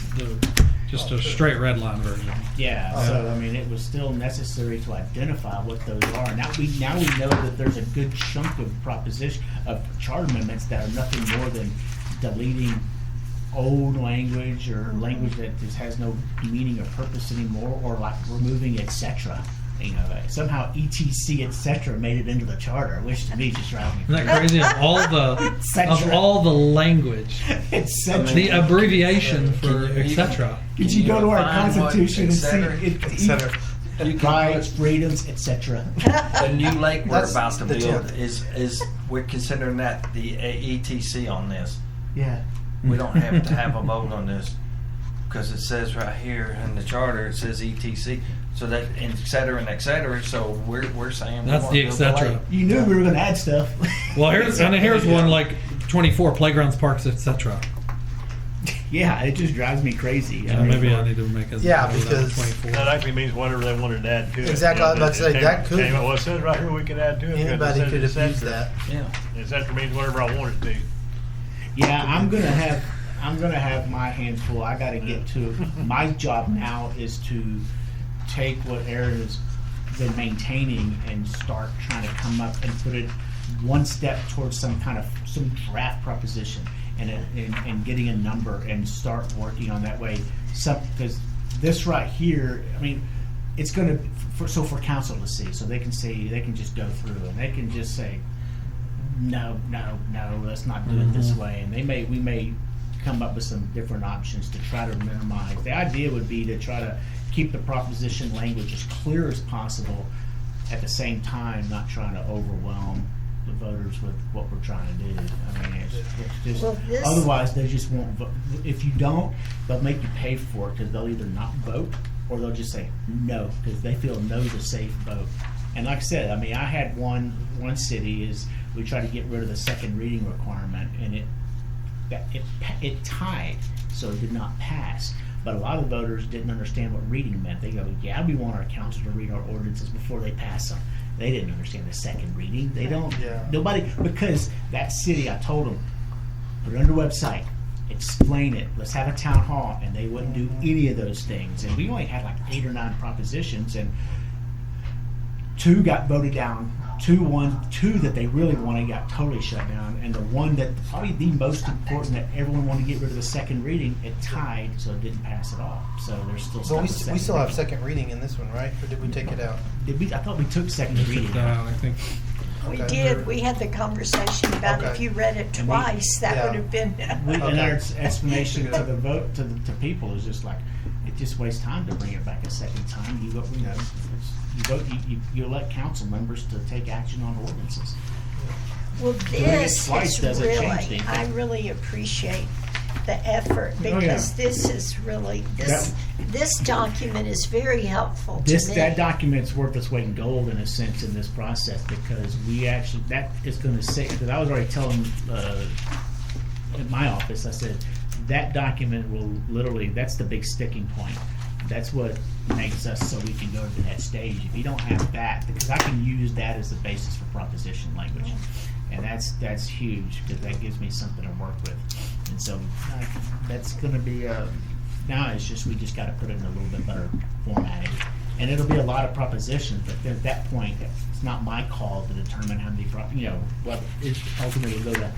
just a straight red line version. Yeah, so it was still necessary to identify what those are. Now we know that there's a good chunk of charter amendments that are nothing more than deleting old language or language that just has no meaning or purpose anymore, or like removing etc. Somehow etc. etc. made it into the charter, which to me just drives me Isn't that crazy? Of all the language, etc. the abbreviation for Can you- etc. Could you go to our Find what Constitution and see etc. Et cetera. You can rights, freedoms, etc. The new lake we're That's about to the build tenth. is we're considering that the ETC on this. Yeah. We don't have to have a vote on this because it says right here in the charter, it says ETC. So that, and et cetera, so we're saying. we That's want the to et build the cetera. lake. You knew we were going to add stuff. Well, here's one like 24 playgrounds, parks, etc. Yeah, it just drives me crazy. Maybe I need to make it. Yeah, because- 24. That actually means whatever they wanted to add to it. Exactly, I was about to say, that could- Well, it says right here we can add to it. because it Anybody says could have et used cetera. that. Yeah. Et cetera means whatever I want it to. Yeah, I'm gonna have my hands full. I got to get to. My job now is to take what Aaron has been maintaining and start trying to come up and put it one step towards some draft proposition and getting a number and start working on that way. Because this right here, it's gonna for council to see, so they can just go through and they can just say, no, let's not do it this way. And we may come up with some different options to try to minimize. The idea would be to try to keep the proposition language as clear as possible, at the same time not trying to overwhelm the voters with what we're trying to do. It's just Well, this- otherwise they just won't vote. If you don't, they'll make you pay for it because they'll either not vote or they'll just say no, because they feel no's a safe vote. And like I said, I mean, I had one city is we tried to get rid of the second reading requirement, and it tied, so it did not pass. But a lot of voters didn't understand what reading meant. They go, yeah, we want our council to read our ordinances before they pass them. They didn't understand the second reading. They don't, Yeah. nobody, because that city, I told them, put it on the website, explain it, let's have a town hall, and they wouldn't do any of those things. And we only had like 8 or 9 propositions, and 2 got voted down. 2 that they really wanted got totally shut down, and the one that probably the most important that everyone wanted to get rid of the second reading, it tied, so it didn't pass at all. So there's still But stuff we, with we second still have reading. second reading in this one, right? Or did we take it out? Did we? I thought we took second reading. I think. We Okay. did, we had the conversation about if Okay. you read it And we- twice, that Yeah. would have been. And Okay. our explanation to the vote to people is just like, it just wastes time to bring it back a second time. You vote, you know, you vote, you elect council members to take action on ordinances. Well, Doing it this twice is doesn't change really, anything. I really appreciate the effort, Oh, yeah. because this is really, this document is very helpful to me. That document's worth its weight in gold in a sense in this process, because we actually, that is going to say, because I was already telling in my office, I said, that document will literally, that's the big sticking point. That's what makes us so we can go to that stage. If you don't have that, because I can use that as the basis for proposition language. And that's huge, because that gives me something to work with. And so that's going to be now it's just, we just got to put it in a little bit better formatting. And it'll be a lot of propositions, but then at that point, it's not my call to determine how many, what is ultimately go to.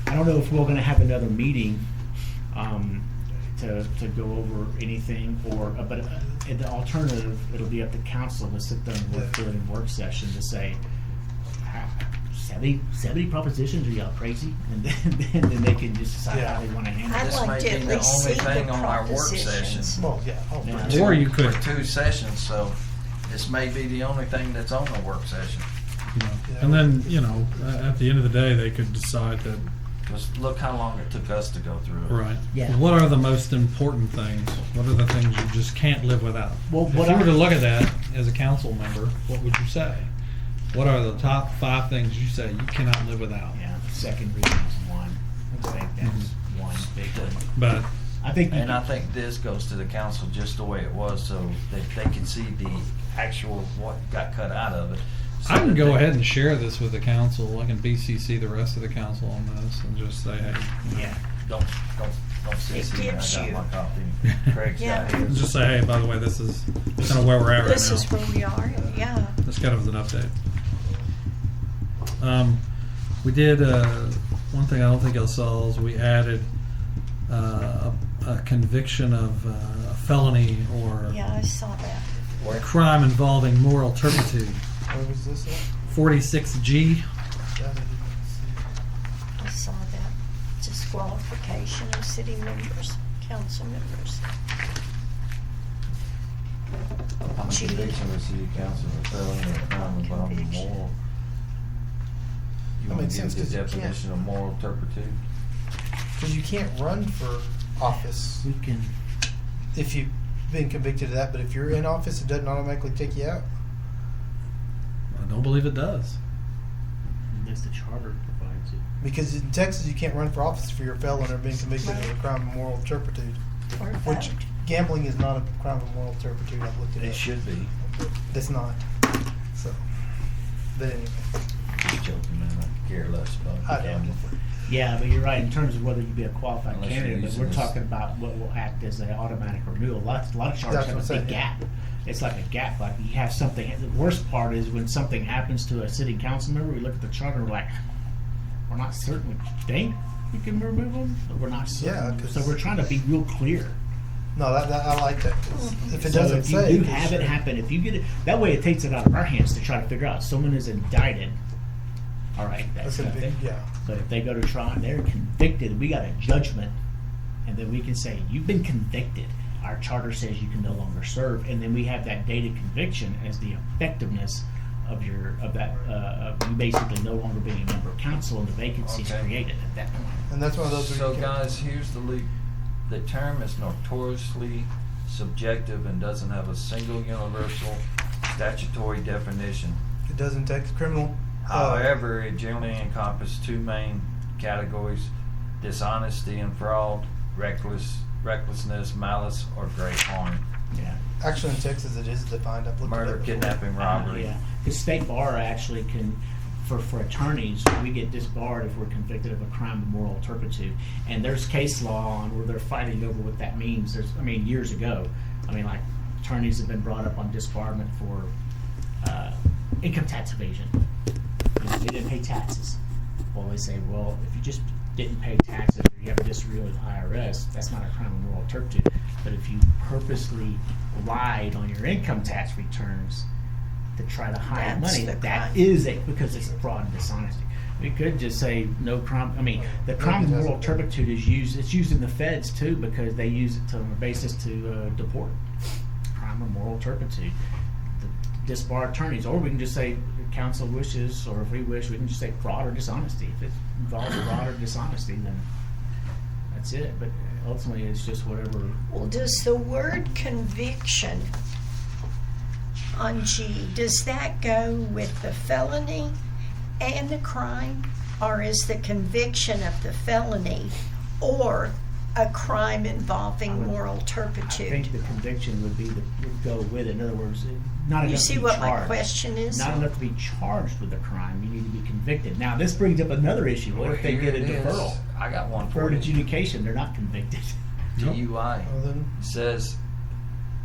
I don't know if we're going to have another meeting to go over anything, but the alternative, it'll be up to council to sit there and work through it in work session to say, 70 propositions, are y'all crazy? And then they can just decide how they want to handle I'd it. This like may to be at the least only see the thing on our work propositions. session. Well, yeah. Oh, Yeah. for Or you could, For 2 sessions, so this may be the only thing that's on the work session. and then, at the end of the day, they could decide that, Because look how long it took us to go through it. right. Yeah. What are the most important things? What are the things you just can't live without? Well, If what you were I- to look at that as a council member, what would you say? What are the top 5 things you say you cannot live without? Yeah, the second reading is one. I think that's one big one. But I think you And I can- think this goes to the council just the way it was, so that they can see the actual, what got cut out of it. So I can that go they- ahead and share this with the council. I can BCC the rest of the council on this and just say, hey, yeah. Don't CC me, I gives got you- my copy. Craig's got Yeah. his. just say, hey, by the way, this is kind of where we're at right now. This is where we are, yeah. That's kind of an update. We did one thing I don't think I saw is we added a conviction of a felony or Yeah, I saw that. a crime involving moral turpitude. Where was this at? 46G. That I didn't see. I saw that. Disqualification of city members, council members. I'm a Cheating. conviction of city council for felony or crime involving Conviction. moral. You That want makes to give sense, the 'cause you can't- definition of moral turpitude? Because you can't run for office We can, if you've been convicted of that, but if you're in office, it doesn't automatically take you out. I don't believe it does. unless the charter provides it. Because in Texas, you can't run for office if you're a felon or being convicted of a Right. crime of moral turpitude. Or Which vote. gambling is not a crime of moral turpitude. I've looked it It up. should be. It's not. So, but anyway, Just joking, man. I care less I about don't. gambling. Yeah, but you're right, in terms of whether you be a qualified Unless you're candidate, but using we're this- talking about what will act as an automatic renewal. A lot of charters That's have what a I'm saying, big yeah. gap. It's like a gap, like you have something, the worst part is when something happens to a city council member, we look at the charter and we're like, we're not certain, we think we can remove them, but we're not Yeah, certain. 'cause- So we're trying to be real clear. no, that I like that. 'Cause if it So doesn't if you say, do then have it sure. happen, if you get it, that way it takes it out of our hands to try to figure out someone is indicted. All right, that's That's a big, nothing. yeah. But if they go to trial and they're convicted, we got a judgment, and then we can say you've been convicted. Our charter says you can no longer serve, and then we have that dated conviction as the effectiveness of you basically no longer being a member of council, and the vacancy's Okay. created at that point. And that's one of those. where So you can- guys, here's the term is notoriously subjective and doesn't have a single universal statutory definition. It doesn't take the criminal. However, it generally encompasses two main categories: dishonesty and fraud, recklessness, malice, or great harm. Yeah. Actually, in Texas, it is defined. I've looked Murder, it up before. kidnapping, robbery. Yeah, the state bar actually can, for attorneys, we get disbarred if we're convicted of a crime of moral turpitude. And there's case law on where they're fighting over what that means. Years ago, like attorneys have been brought up on disbarment for income tax evasion. They didn't pay taxes. Well, they say, well, if you just didn't pay taxes or you have a disagreement with the IRS, that's not a crime of moral turpitude. But if you purposely lied on your income tax returns to try to hide That's money, the that crime. is because it's a fraud and dishonesty. We could just say no crime. The crime of moral turpitude is used. It's used in the feds too because they use it on a basis to deport. Crime of moral turpitude. The disbar attorneys, or we can just say council wishes, or if we wish, we can just say fraud or dishonesty. If it involves fraud or dishonesty, then that's it. But ultimately, it's just whatever. Well, does the word conviction on G, does that go with the felony and the crime? Or is the conviction of the felony or a crime involving moral I turpitude? think the conviction would go with it. In other words, not enough You to see be what my charged. question is? Not enough to be charged with a crime. You need to be convicted. Now, this brings up another issue. What if they Here get a it is. deferral? I got one for Deferred you. adjudication, they're not convicted. DUI. Well, then, Says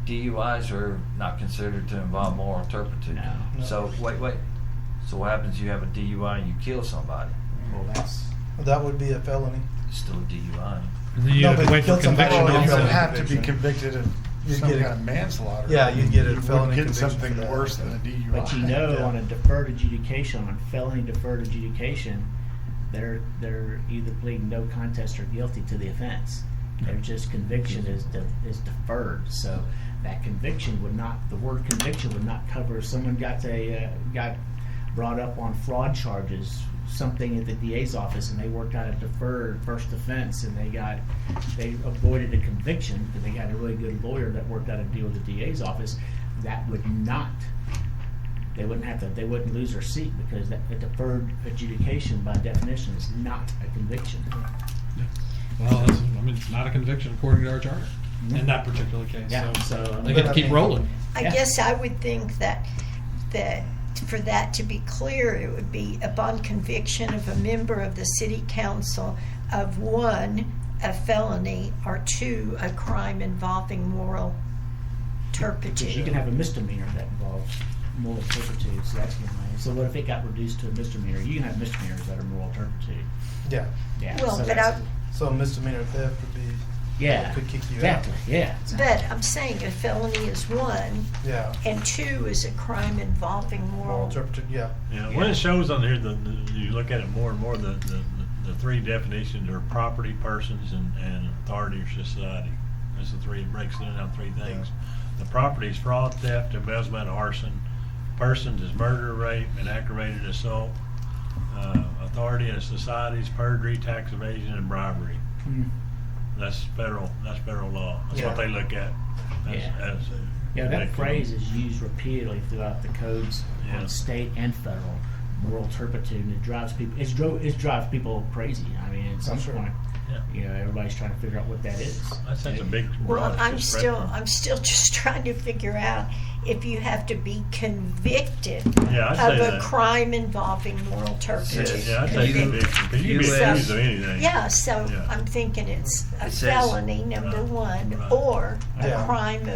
DUIs are not considered to involve moral turpitude. No. No. So wait. So what happens if you have a DUI and you kill somebody? Well, that's that would be a felony. It's still a DUI. And then you No, have but to wait for kill somebody conviction. or You you also. don't have to be Conviction. convicted of You'd some get kind a- of manslaughter. Yeah, you'd get a You felony would get conviction something for that. worse than a DUI. But you know, Yeah. on a deferred adjudication, on felony deferred adjudication, they're either pleading no contest or guilty to the offense. Their just conviction is deferred. So that conviction would not, the word conviction would not cover if someone got brought up on fraud charges, something at the DA's office, and they worked out a deferred first offense, and they avoided a conviction because they got a really good lawyer that worked out a deal with the DA's office. That would not. They wouldn't lose their seat because a deferred adjudication by definition is not a conviction. Well, it's not a conviction according to our charter in that particular case. Yeah, So so they get to keep rolling. I Yeah. guess I would think that for that to be clear, it would be upon conviction of a member of the city council of 1, a felony, or 2, a crime involving moral because you turpitude. can have a misdemeanor that involves moral turpitude, so that's one way. So what if it got reduced to a misdemeanor? You can have misdemeanors that are moral turpitude. Yeah. Yeah. Well, so but that's- So misdemeanor theft would be. yeah, Could kick you exactly. Yeah. But I'm saying a felony is 1, Yeah. and 2 is a crime involving Moral moral. turpitude. Yeah. Yeah, when it shows on here, you look at it more and more, the three definitions are property, persons, and authority or society. That's the three, it breaks it down 3 things. The property is fraud, theft, embezzlement, arson. Persons is murder, rape, and aggravated assault. Authority and society is perjury, tax evasion, and bribery. Mm. That's federal law. That's what Yeah. they look at. Yeah. As Yeah, that conviction. phrase is used repeatedly throughout the codes Yeah. on state and federal. Moral turpitude, and it drives people. It drives people crazy. I mean, at some Sure. point, Yeah. everybody's trying to figure out what that is. That's such a big. Well, broad I'm still spectrum. just trying to figure out if you have to be convicted Yeah, I'd of say a that. crime involving moral turpitude. Yeah, I'd say You- conviction, because you can be US accused of anything. Yeah, so Yeah. I'm thinking it's a It says- felony, number Right. 1, Right. or a Yeah. crime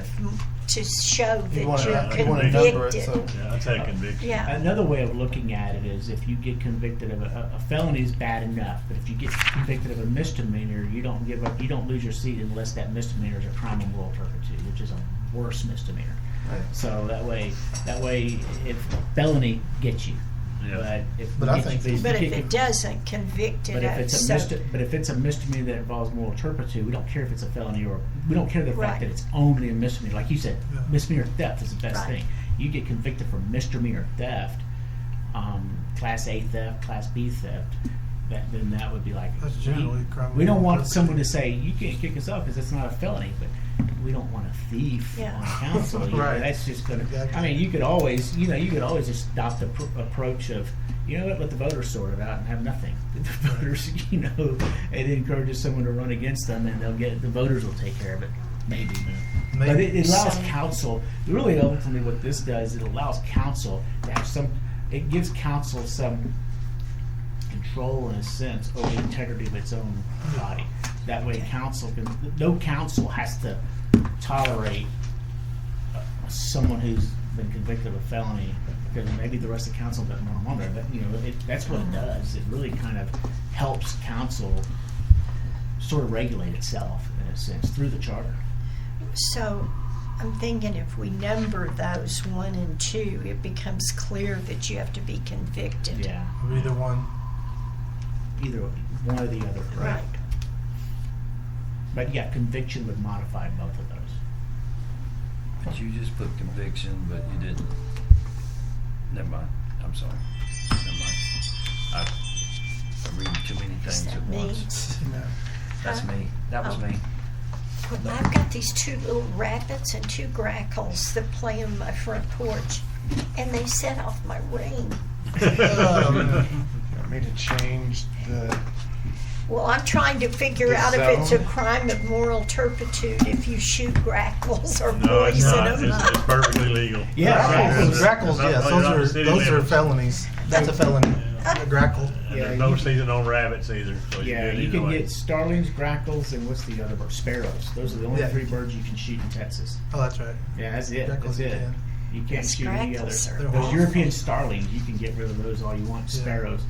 to show that You want to you're number it. convicted. So Yeah, I'd say conviction. Yeah. Another way of looking at it is if you get convicted of a felony is bad enough, but if you get convicted of a misdemeanor, you don't lose your seat unless that misdemeanor is a crime of moral turpitude, which is a worse misdemeanor. Right. So that way, if felony gets you, Yeah. But I think- But if it doesn't, convicted But if of it's a misdemeanor that involves moral turpitude, we don't care if it's a felony or we don't care the Right. fact that it's only a misdemeanor. Like you said, Yeah. misdemeanor theft is the best Right. thing. You get convicted for misdemeanor theft, class A theft, class B theft. Then that would be like That's generally crime of we don't moral want turpitude. someone to say you can't kick us off because it's not a felony, but we don't want a thief Yeah. on council. You know, Right. that's just gonna. Exactly. I mean, you could always just adopt the approach of, you know what, let the voters sort it out and have nothing. The voters, it encourages someone to run against them, and the voters will take care of it. Maybe. But it allows council. Really, ultimately, what this does, it allows council to have it gives council some control, in a sense, over the integrity of its own body. That way, no council has to tolerate someone who's been convicted of a felony, because maybe the rest of council doesn't want them on there. But that's what it does. It really kind of helps council sort of regulate itself, in a sense, through the charter. So I'm thinking if we number those 1 and 2, it becomes clear that you have to be convicted. Yeah, Either one. either one or the other. Right. But yeah, conviction would modify both of those. But you just put conviction, but you didn't. Never mind. I'm sorry. Never mind. I'm reading too many Is things that at me? once. That's Huh? me. That was Oh. me. Well, I've got these 2 little rabbits and 2 grackles that play on my front porch, and they set off my ring. You want me to change the? Well, I'm trying to figure The out if it's a zone? crime of moral turpitude if you shoot grackles or No, it's poison not. them. It's perfectly legal. Yeah, Grackles, yes, those are felonies. That's a felony. A grackle. And Yeah, there's no you- season on rabbits either. So Yeah, good you either can way. get starlings, grackles, and what's the other bird? Sparrows. Those are the only Yeah. 3 birds you can shoot in Texas. Oh, that's right. Yeah, that's it. Grackles That's you it. can. You can't Yes, shoot any other. grackles are They're Those awesome. European starlings, you can get rid of those all you want. Yeah. Sparrows,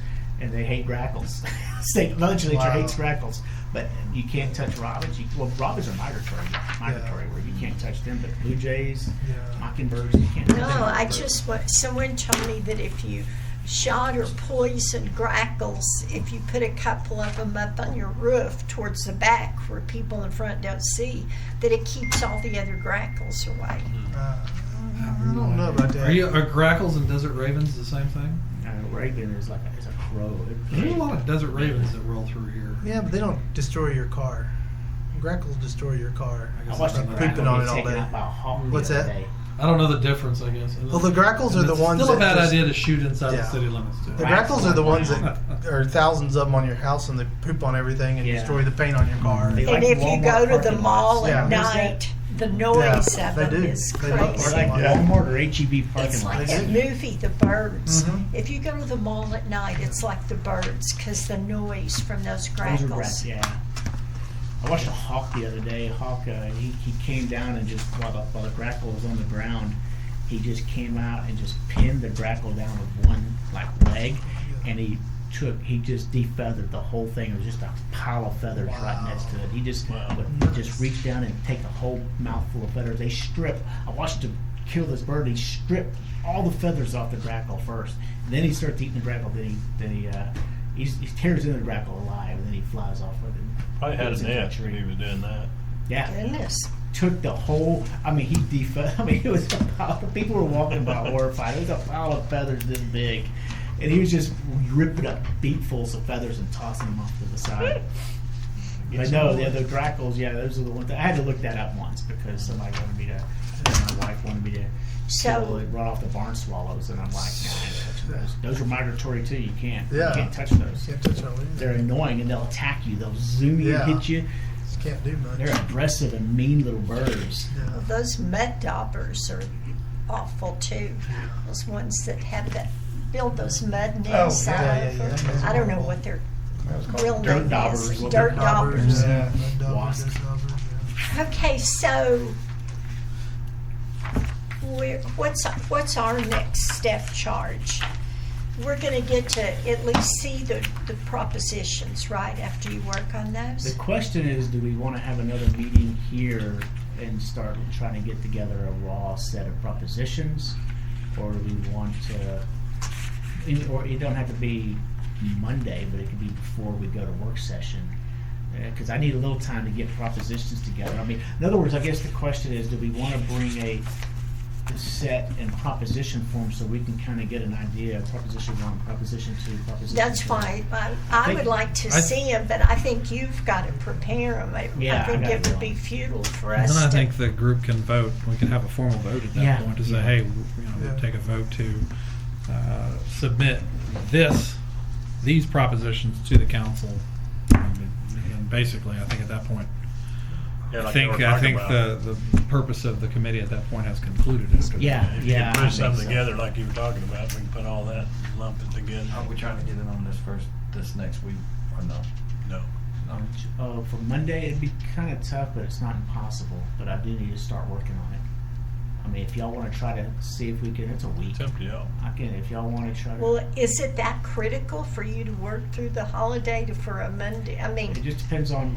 and they hate grackles. State legislature Wow. hates grackles, but you can't touch robins. Robins are migratory, where you can't touch them. But blue jays, Yeah. mockingbirds, you can't. touch No, them. I just want, someone told me that if you shot or poisoned grackles, if you put a couple of them up on your roof towards the back where people in front don't see, that it keeps all the other grackles away. I don't know about that. Are grackles and desert ravens the same thing? Raven is is a crow. There's a lot of desert ravens that roll through here. Yeah, but they don't destroy your car. Grackles destroy your car. I I guess watched a that's not- Pooping grackle on get it all taken day. out by a hawk What's the other that? day. I don't know the difference, I guess. Well, the grackles are the It's ones still a that bad just- idea to shoot inside the Yeah. city limits, too. The grackles are the ones that are thousands of them on your house and they poop on everything and Yeah. destroy the paint on your car. They And like if you Walmart go to the parking mall lots. Yeah. at Notice that? night, the noise Yeah, of they them do. is They love Or crazy. like Yeah. Walmart or HEB parking It's like lots. that movie, The Birds. Mhm. If you go to the mall at night, it's like The Birds because the noise from those Those are grackles. yeah. I watched a hawk the other day. A hawk, he came down and just while the grackle was on the ground, he just came out and just pinned the grackle down with one leg, and he just defeathered the whole thing. It was just a pile of feathers right next to it. He just would just reach down and take a whole mouthful of feathers. They strip. I watched him kill this bird. He stripped all the feathers off the grackle first, and then he starts eating the grackle. He tears into the grackle alive, and then he flies off with it. Probably had Goes a into net tree. when he was doing that. Yeah, Goodness. took the whole. I mean, it was a pile. People were walking by horrified. It was a pile of feathers this big, and he was just ripping up beakfuls of feathers and tossing them off to the side. But no, the grackles. Yeah, those are the ones. I had to look that up once because somebody wanted me to. My wife wanted me to. So- run off the barn swallows, and I'm like, no, I ain't touching those. Those are migratory too. You can't. Yeah. You can't touch those. Can't touch on it. They're annoying and they'll attack you. They'll zoom you Yeah. and hit you. Just can't do much. They're aggressive and mean little birds. Well, those mud daubers are awful too. Those ones that have that build those mud nests out yeah, of yeah, them. yeah. I don't know what their That was called real dirt name daubers, is. what Dirt they're daubers. Yeah. Wasp. Okay, so what's our next step charge? We're going to get to at least see the propositions, right, after you work on those? The question is, do we want to have another meeting here and start trying to get together a raw set of propositions? Or do we want to, or it don't have to be Monday, but it could be before we go to work session? Because I need a little time to get propositions together. I mean, in other words, I guess the question is, do we want to bring set in proposition form so we can kind of get an idea of proposition 1, proposition 2, proposition That's 3. fine. I think- would like to I- see them, but I think you've got to prepare them. Yeah, I I think gotta it do would 'em. be futile for And us then I to. think the group can vote. We can have a formal vote at that Yeah, point to say, yeah. hey, Yeah. take a vote to submit these propositions to the council. And basically, I think at that point, Yeah, I like they were think talking about. the purpose of the committee at that point has concluded. Yeah, If you yeah. can I put something think so. together like you were talking about, we can put all that and lump it together. Are we trying to get it on this next week or no? No. For Monday, it'd be kind of tough, but it's not impossible. But I do need to start working on it. I mean, if y'all want to try to see if we can, it's a week. It's up to y'all. I can, if y'all want to try to. Well, is it that critical for you to work through the holiday for a Monday? I mean, It just depends on,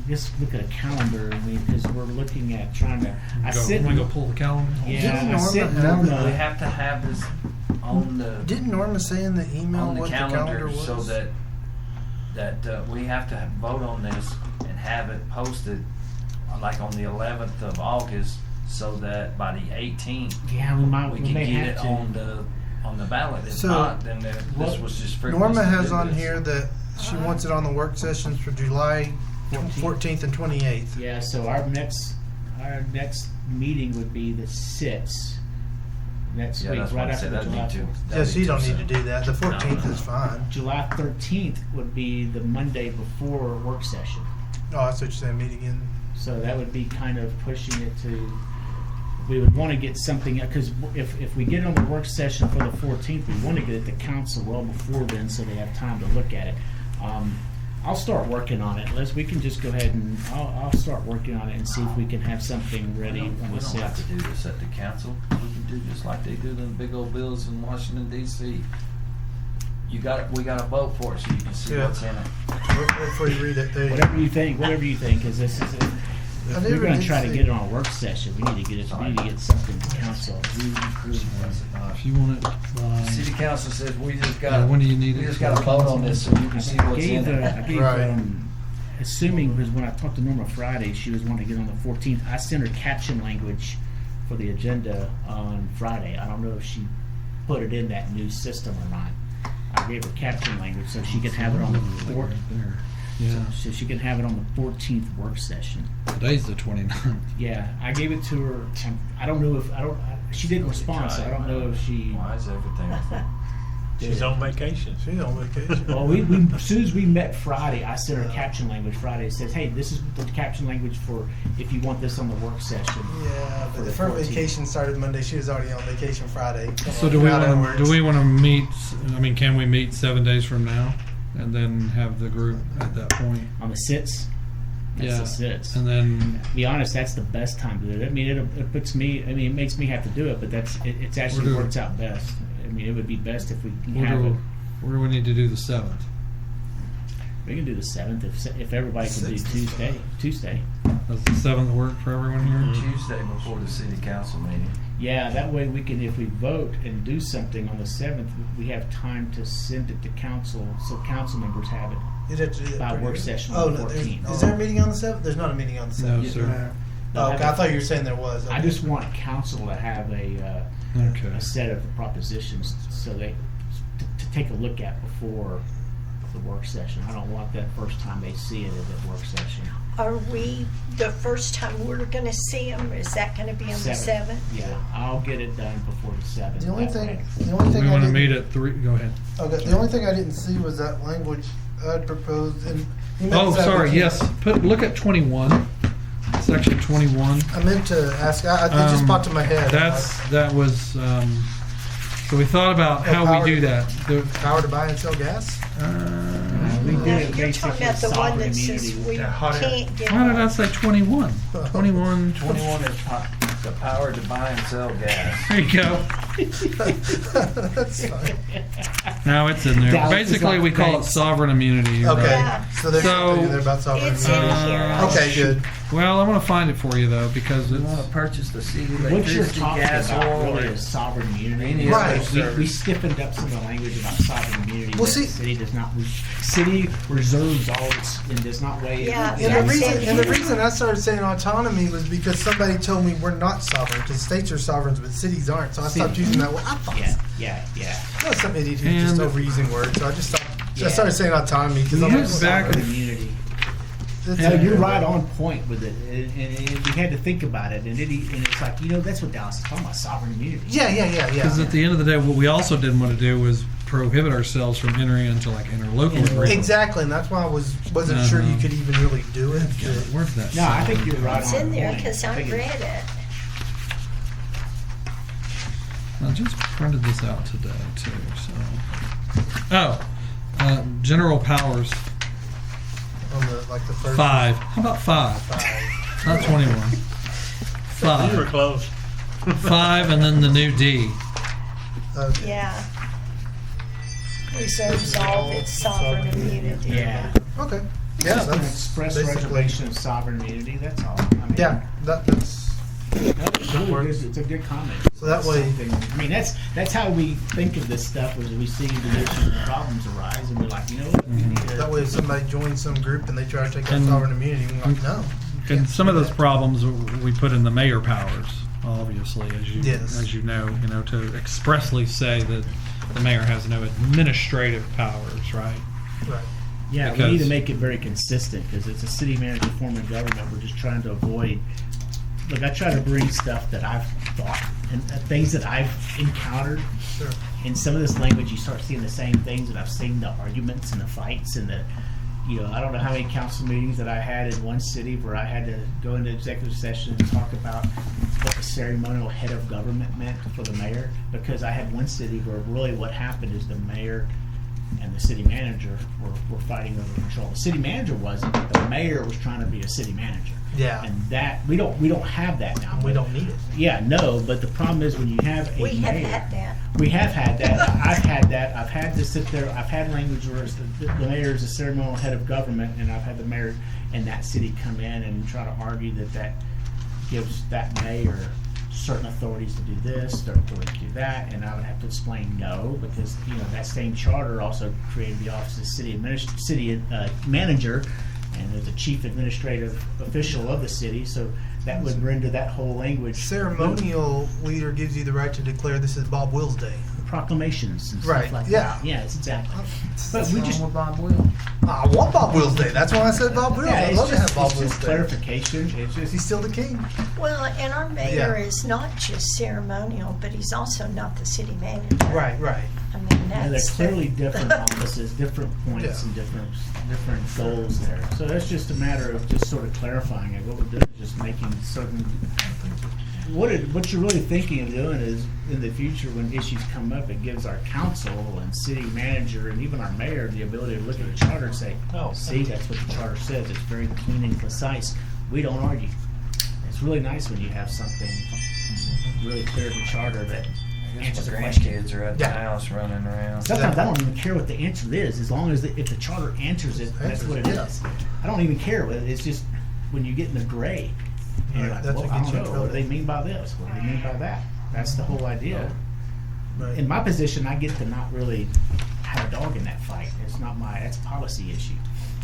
just look at a calendar, I mean, because we're looking at trying to, I sit. Want to go pull the calendar? Yeah, Didn't I Norma sit have Norma. that? We have to have this on the Didn't Norma say in the email on the what the calendar calendar was? so that we have to vote on this and have it posted like on the 11th of August, so that by the 18th Yeah, we we can may get have it to. on the ballot. If So, not, then this what- was just frivolous. Norma to has do on this. here that she wants it on the work sessions for July 14th and 28th. Yeah, so our next meeting would be the 6th. Next Yeah, week, that's right what I after said. the That'd July be too. 4th. that'd Yes, you don't too need to soon. do that. The 14th No. is fine. July 13th would be the Monday before work session. Oh, that's what you're saying, meet again. So that would be kind of pushing it to, we would want to get something, because if we get it on the work session for the 14th, we want to get it to council well before then so they have time to look at it. I'll start working on it. We can just go ahead and, I'll start working on it and see if we can have something ready on We the don't have to 6th. do this at the council. We can do just like they do in the big old bills in Washington D.C. We got to vote for it so you can see Yeah. what's in it. Before you read it, there you Whatever you think, because this is, I if never we're going did to try to see- get it on a work session, we need to get something to council. If you want it, City council says we just Yeah, got. when do you need We it just for got to vote council? on this so you can see I what's gave, in I it. gave, Right. assuming, because when I talked to Norma Friday, she was wanting to get on the 14th. I sent her caption language for the agenda on Friday. I don't know if she put it in that new system or not. I gave her caption language so she could have it on the there. Yeah. so she can have it on the 14th work session. Today's the 29th. Yeah, I gave it to her. I don't know if she didn't respond, so I don't know if she. Why is everything? did She's it. on vacation. She's on vacation. Well, we as soon as we met Friday, I sent her caption language Friday. It says, "Hey, this is the caption language for if you want this on the work session." Yeah, For but the if her 14th. vacation started Monday, she was already on vacation Friday. Come So on, do we how that want works. to meet? I mean, can we meet 7 days from now, and then have the group at that point? On the sits. That's Yeah. the sits. And then To be honest, that's the best time to do it. I mean, it puts me. I mean, it makes me have to do it, but it's actually We're doing- works out best. I mean, it would be best if we can where have do, it. where do we need to do the 7th? We can do the 7th if everybody can do 6th is fine. Tuesday. Does the 7th work for everyone here? Tuesday before the city council meeting. Yeah, that way we can, if we vote and do something on the 7th, we have time to send it to council, so council members have it. You'd have to do that By pretty work early. session Oh, on the no, there's- 14th. is there a meeting on the 7th? There's not a meeting on the 7th. No, sir. Oh, okay. I thought you were saying there was. I Okay. just want council to have Okay. a set of propositions so they to take a look at before the work session. I don't want that first time they see it at the work session. Are we, the first time we're going to see them, is that going to be on the 7th? Yeah, I'll get it done before the 7th. The only that thing, way. the only We thing I want to didn't, meet at 3. Go ahead. okay, the only thing I didn't see was that language I'd proposed. And you meant Oh, that sorry. we Yes. Look at 21. Section 21. I meant to ask. It just popped in my head. That was. So we thought about how power- we do that. Power to buy and sell gas. We No, did it you're talking basically about the one sovereign that says immunity. we Yeah, hot air. can't get. Why did I say 21? 21. 21 is the power to buy and sell gas. There you go. That's fine. No, it's in there. Dallas is Basically, like we call it banks. sovereign immunity. Okay, right? Yeah. so there's So- something in there about sovereign It's in immunity. here. Okay, good. Well, I want to find it for you though because You want it's to purchase the city What you're electricity, talking gas, about oil, really or is sovereign immunity. any Right. other We service. stiffened up some of the language about sovereign immunity. Well, that see- the city does not. City reserves all its and does not weigh. Yeah, And the that's reason, it. and the reason I started saying autonomy was because somebody told me we're not sovereign, because states are sovereigns, but cities aren't. So I stopped using that word. I thought, Yeah. I was some idiot who's just And- overusing words. So I just stopped. Yeah. I started saying autonomy because I'm Here's like, back- Sovereign immunity. that's No, it. you're right on point with it, and we had to think about it, and it's like that's what Dallas is talking about, sovereign immunity. Yeah. because at the end of the day, what we also didn't want to do was prohibit ourselves from entering into like interlocal agreements. Exactly, and that's why I wasn't sure you could even really do it. Yeah, where's that? No, I sign? think you're right It's on in there point. because I think read it's- it. I just printed this out today too. So, general powers On the first 5. How about 5? 5. Not 21. You were 5. close. 5, and then the new D. Okay. Yeah. Reserves all of its sovereign immunity. Yeah. Okay. Yeah, Just an that's express basically- reservation of sovereign immunity. That's all. I mean, Yeah, that's It's really good. It's a good comment. So that way- I mean, that's how we think of this stuff. Was we see the issues and problems arise, and we're like, what? We need to- that way. If somebody joins some group and they try to take our And- sovereign immunity, we're like, no. you And can't some of do those that. problems we put in the mayor powers, obviously, Yes. as you know, to expressly say that the mayor has no administrative powers, right? Right. Yeah, we need Because- to make it very consistent because it's a city manager form of government. We're just trying to avoid. Look, I try to bring stuff that I've thought and things that I've encountered. Sure. In some of this language, you start seeing the same things that I've seen, the arguments and the fights and the, I don't know how many council meetings that I had in one city where I had to go into executive session and talk about what the ceremonial head of government meant for the mayor. Because I had one city where really what happened is the mayor and the city manager were fighting over control. The city manager wasn't, but the mayor was trying to be a city manager. Yeah. And that we don't have that now. We don't need it. Yeah, no, but the problem is when you have a We have mayor. had that. We have had that. I've had that. I've had to sit there. I've had language where it's the mayor is the ceremonial head of government, and I've had the mayor in that city come in and try to argue that gives that mayor certain authorities to do this, certain authorities to do that, and I would have to explain no because that same charter also created the office of city manager, and there's a chief administrative official of the city, so that would render that whole language Ceremonial leader gives you the right to declare this is Bob Will's day. proclamations and Right, stuff like yeah. that. Yeah, it's exactly. But What's we wrong just with Bob Will? I want Bob Will's day. That's why I said Bob Will. yeah, I'd it's love to have just, Bob it's Will's just day. clarification. It's just He's still the king. Well, and our mayor Yeah. is not just ceremonial, but he's also not the city manager. Right. I mean, they're that's clearly different offices, different points, Yeah. and different goals there. So that's just a matter of just sort of clarifying it. What we're doing is just making certain. What you're really thinking of doing is in the future when issues come up, it gives our council and city manager and even our mayor the ability to look at the charter and say, "Oh, see, that's what the charter says. It's very clean and concise. We don't argue." It's really nice when you have something really clear in the charter that answers My a question. grandkids are at the Yeah. house running around. Sometimes I don't even care what the answer is, as long as if the charter answers it, that's what it Yeah. is. I don't even care. It's just when you get in the gray, and you're Right, like, that's well, what I gets don't you in know. What do trouble. they mean by this? What do they mean by that? That's the whole idea. Right. In my position, I get to not really have a dog in that fight. It's not that's a policy issue.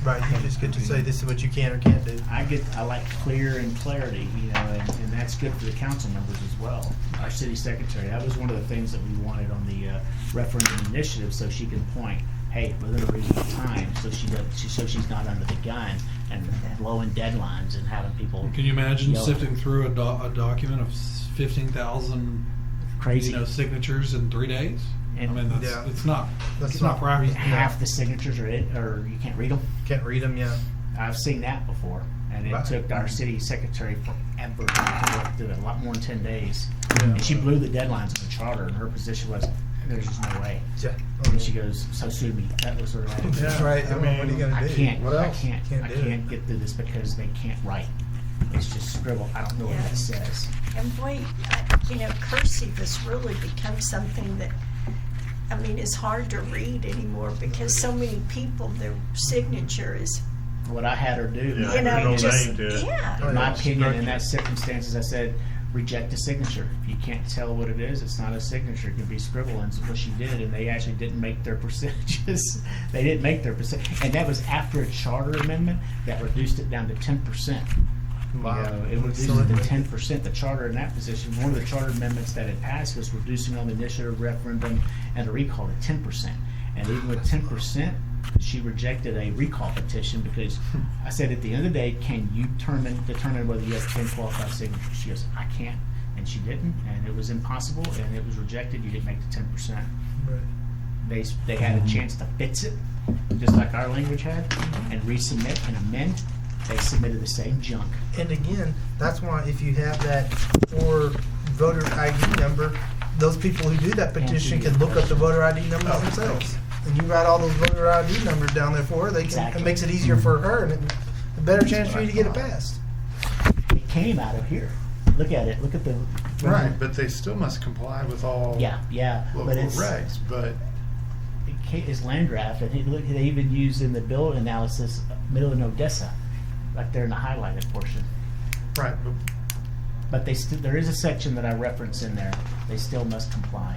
Right. You just get to say this is what you can or can't do. I like clear and clarity, and that's good for the council members as well. Our city secretary, that was one of the things that we wanted on the referendum initiative, so she can point, hey, within a reasonable time, so she's not under the gun and blowing deadlines and having people Can you imagine yell. sifting through a document of 15,000 crazy. signatures in 3 days? And- I mean, Yeah. it's not That's not not practical. Half the signatures are or you can't read them. Can't read them. Yeah. I've seen that before, and it Right. took our city secretary forever to work through it, a lot more than 10 days. Yeah. And she blew the deadlines in the charter, and her position was, there's just no way. Yeah. And she goes, so sue me. That was her attitude. That's right. I mean, what are you gonna I do? can't, What I else? can't do it. get through this because they can't write. It's just scribble. I don't know what that says. And boy, cursive has really become something that, I mean, is hard to read anymore because so many people, their signature is, What I had her do, Yeah, you know, no just, name to it. yeah. in my opinion, in that circumstances, I said, reject a signature. If you can't tell what it is, it's not a signature. It can be scribble, and what she did, and they actually didn't make their percentages. They didn't make their percent, and that was after a charter amendment that reduced it down to 10%. Wow. It reduced So it to it- 10%. The charter in that position, one of the charter amendments that had passed was reducing on the initiative referendum and a recall to 10%. And even with 10%, she rejected a recall petition because I said, at the end of the day, can you determine whether you have 10 qualified signatures? She goes, I can't. And she didn't, and it was impossible, and it was rejected. You didn't make the 10%. They had a chance to fix it, just like our language had, and resubmit and amend. They submitted the same junk. And again, that's why if you have that for voter ID number, those people who do that petition can look up the voter ID numbers themselves. And you write all those voter ID numbers down there for her, they can, Exactly. it makes it easier for her and a better chance for you to get it passed. It came out of here. Look at it. Look at the Right, but they still must comply with all Yeah, local but it's regs. But it's land draft, and look, they even use in the bill analysis Middle and Odessa, right there in the highlighted portion. right, But there is a section that I reference in there. They still must comply.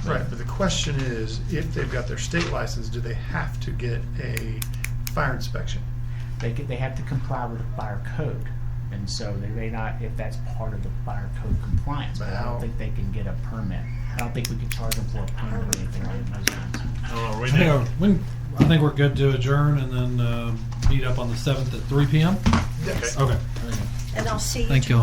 but the question is, if they've got their state license, do they have to get a fire inspection? They have to comply with the fire code, and so they may not if that's part of the fire code compliance. But I Wow. don't think they can get a permit. I don't think we can charge them for a permit or anything like those lines. Oh, we I think we're good to adjourn and then meet up on the 7th at 3 p.m. Yes. Okay. And I'll see you Thank you. tomorrow.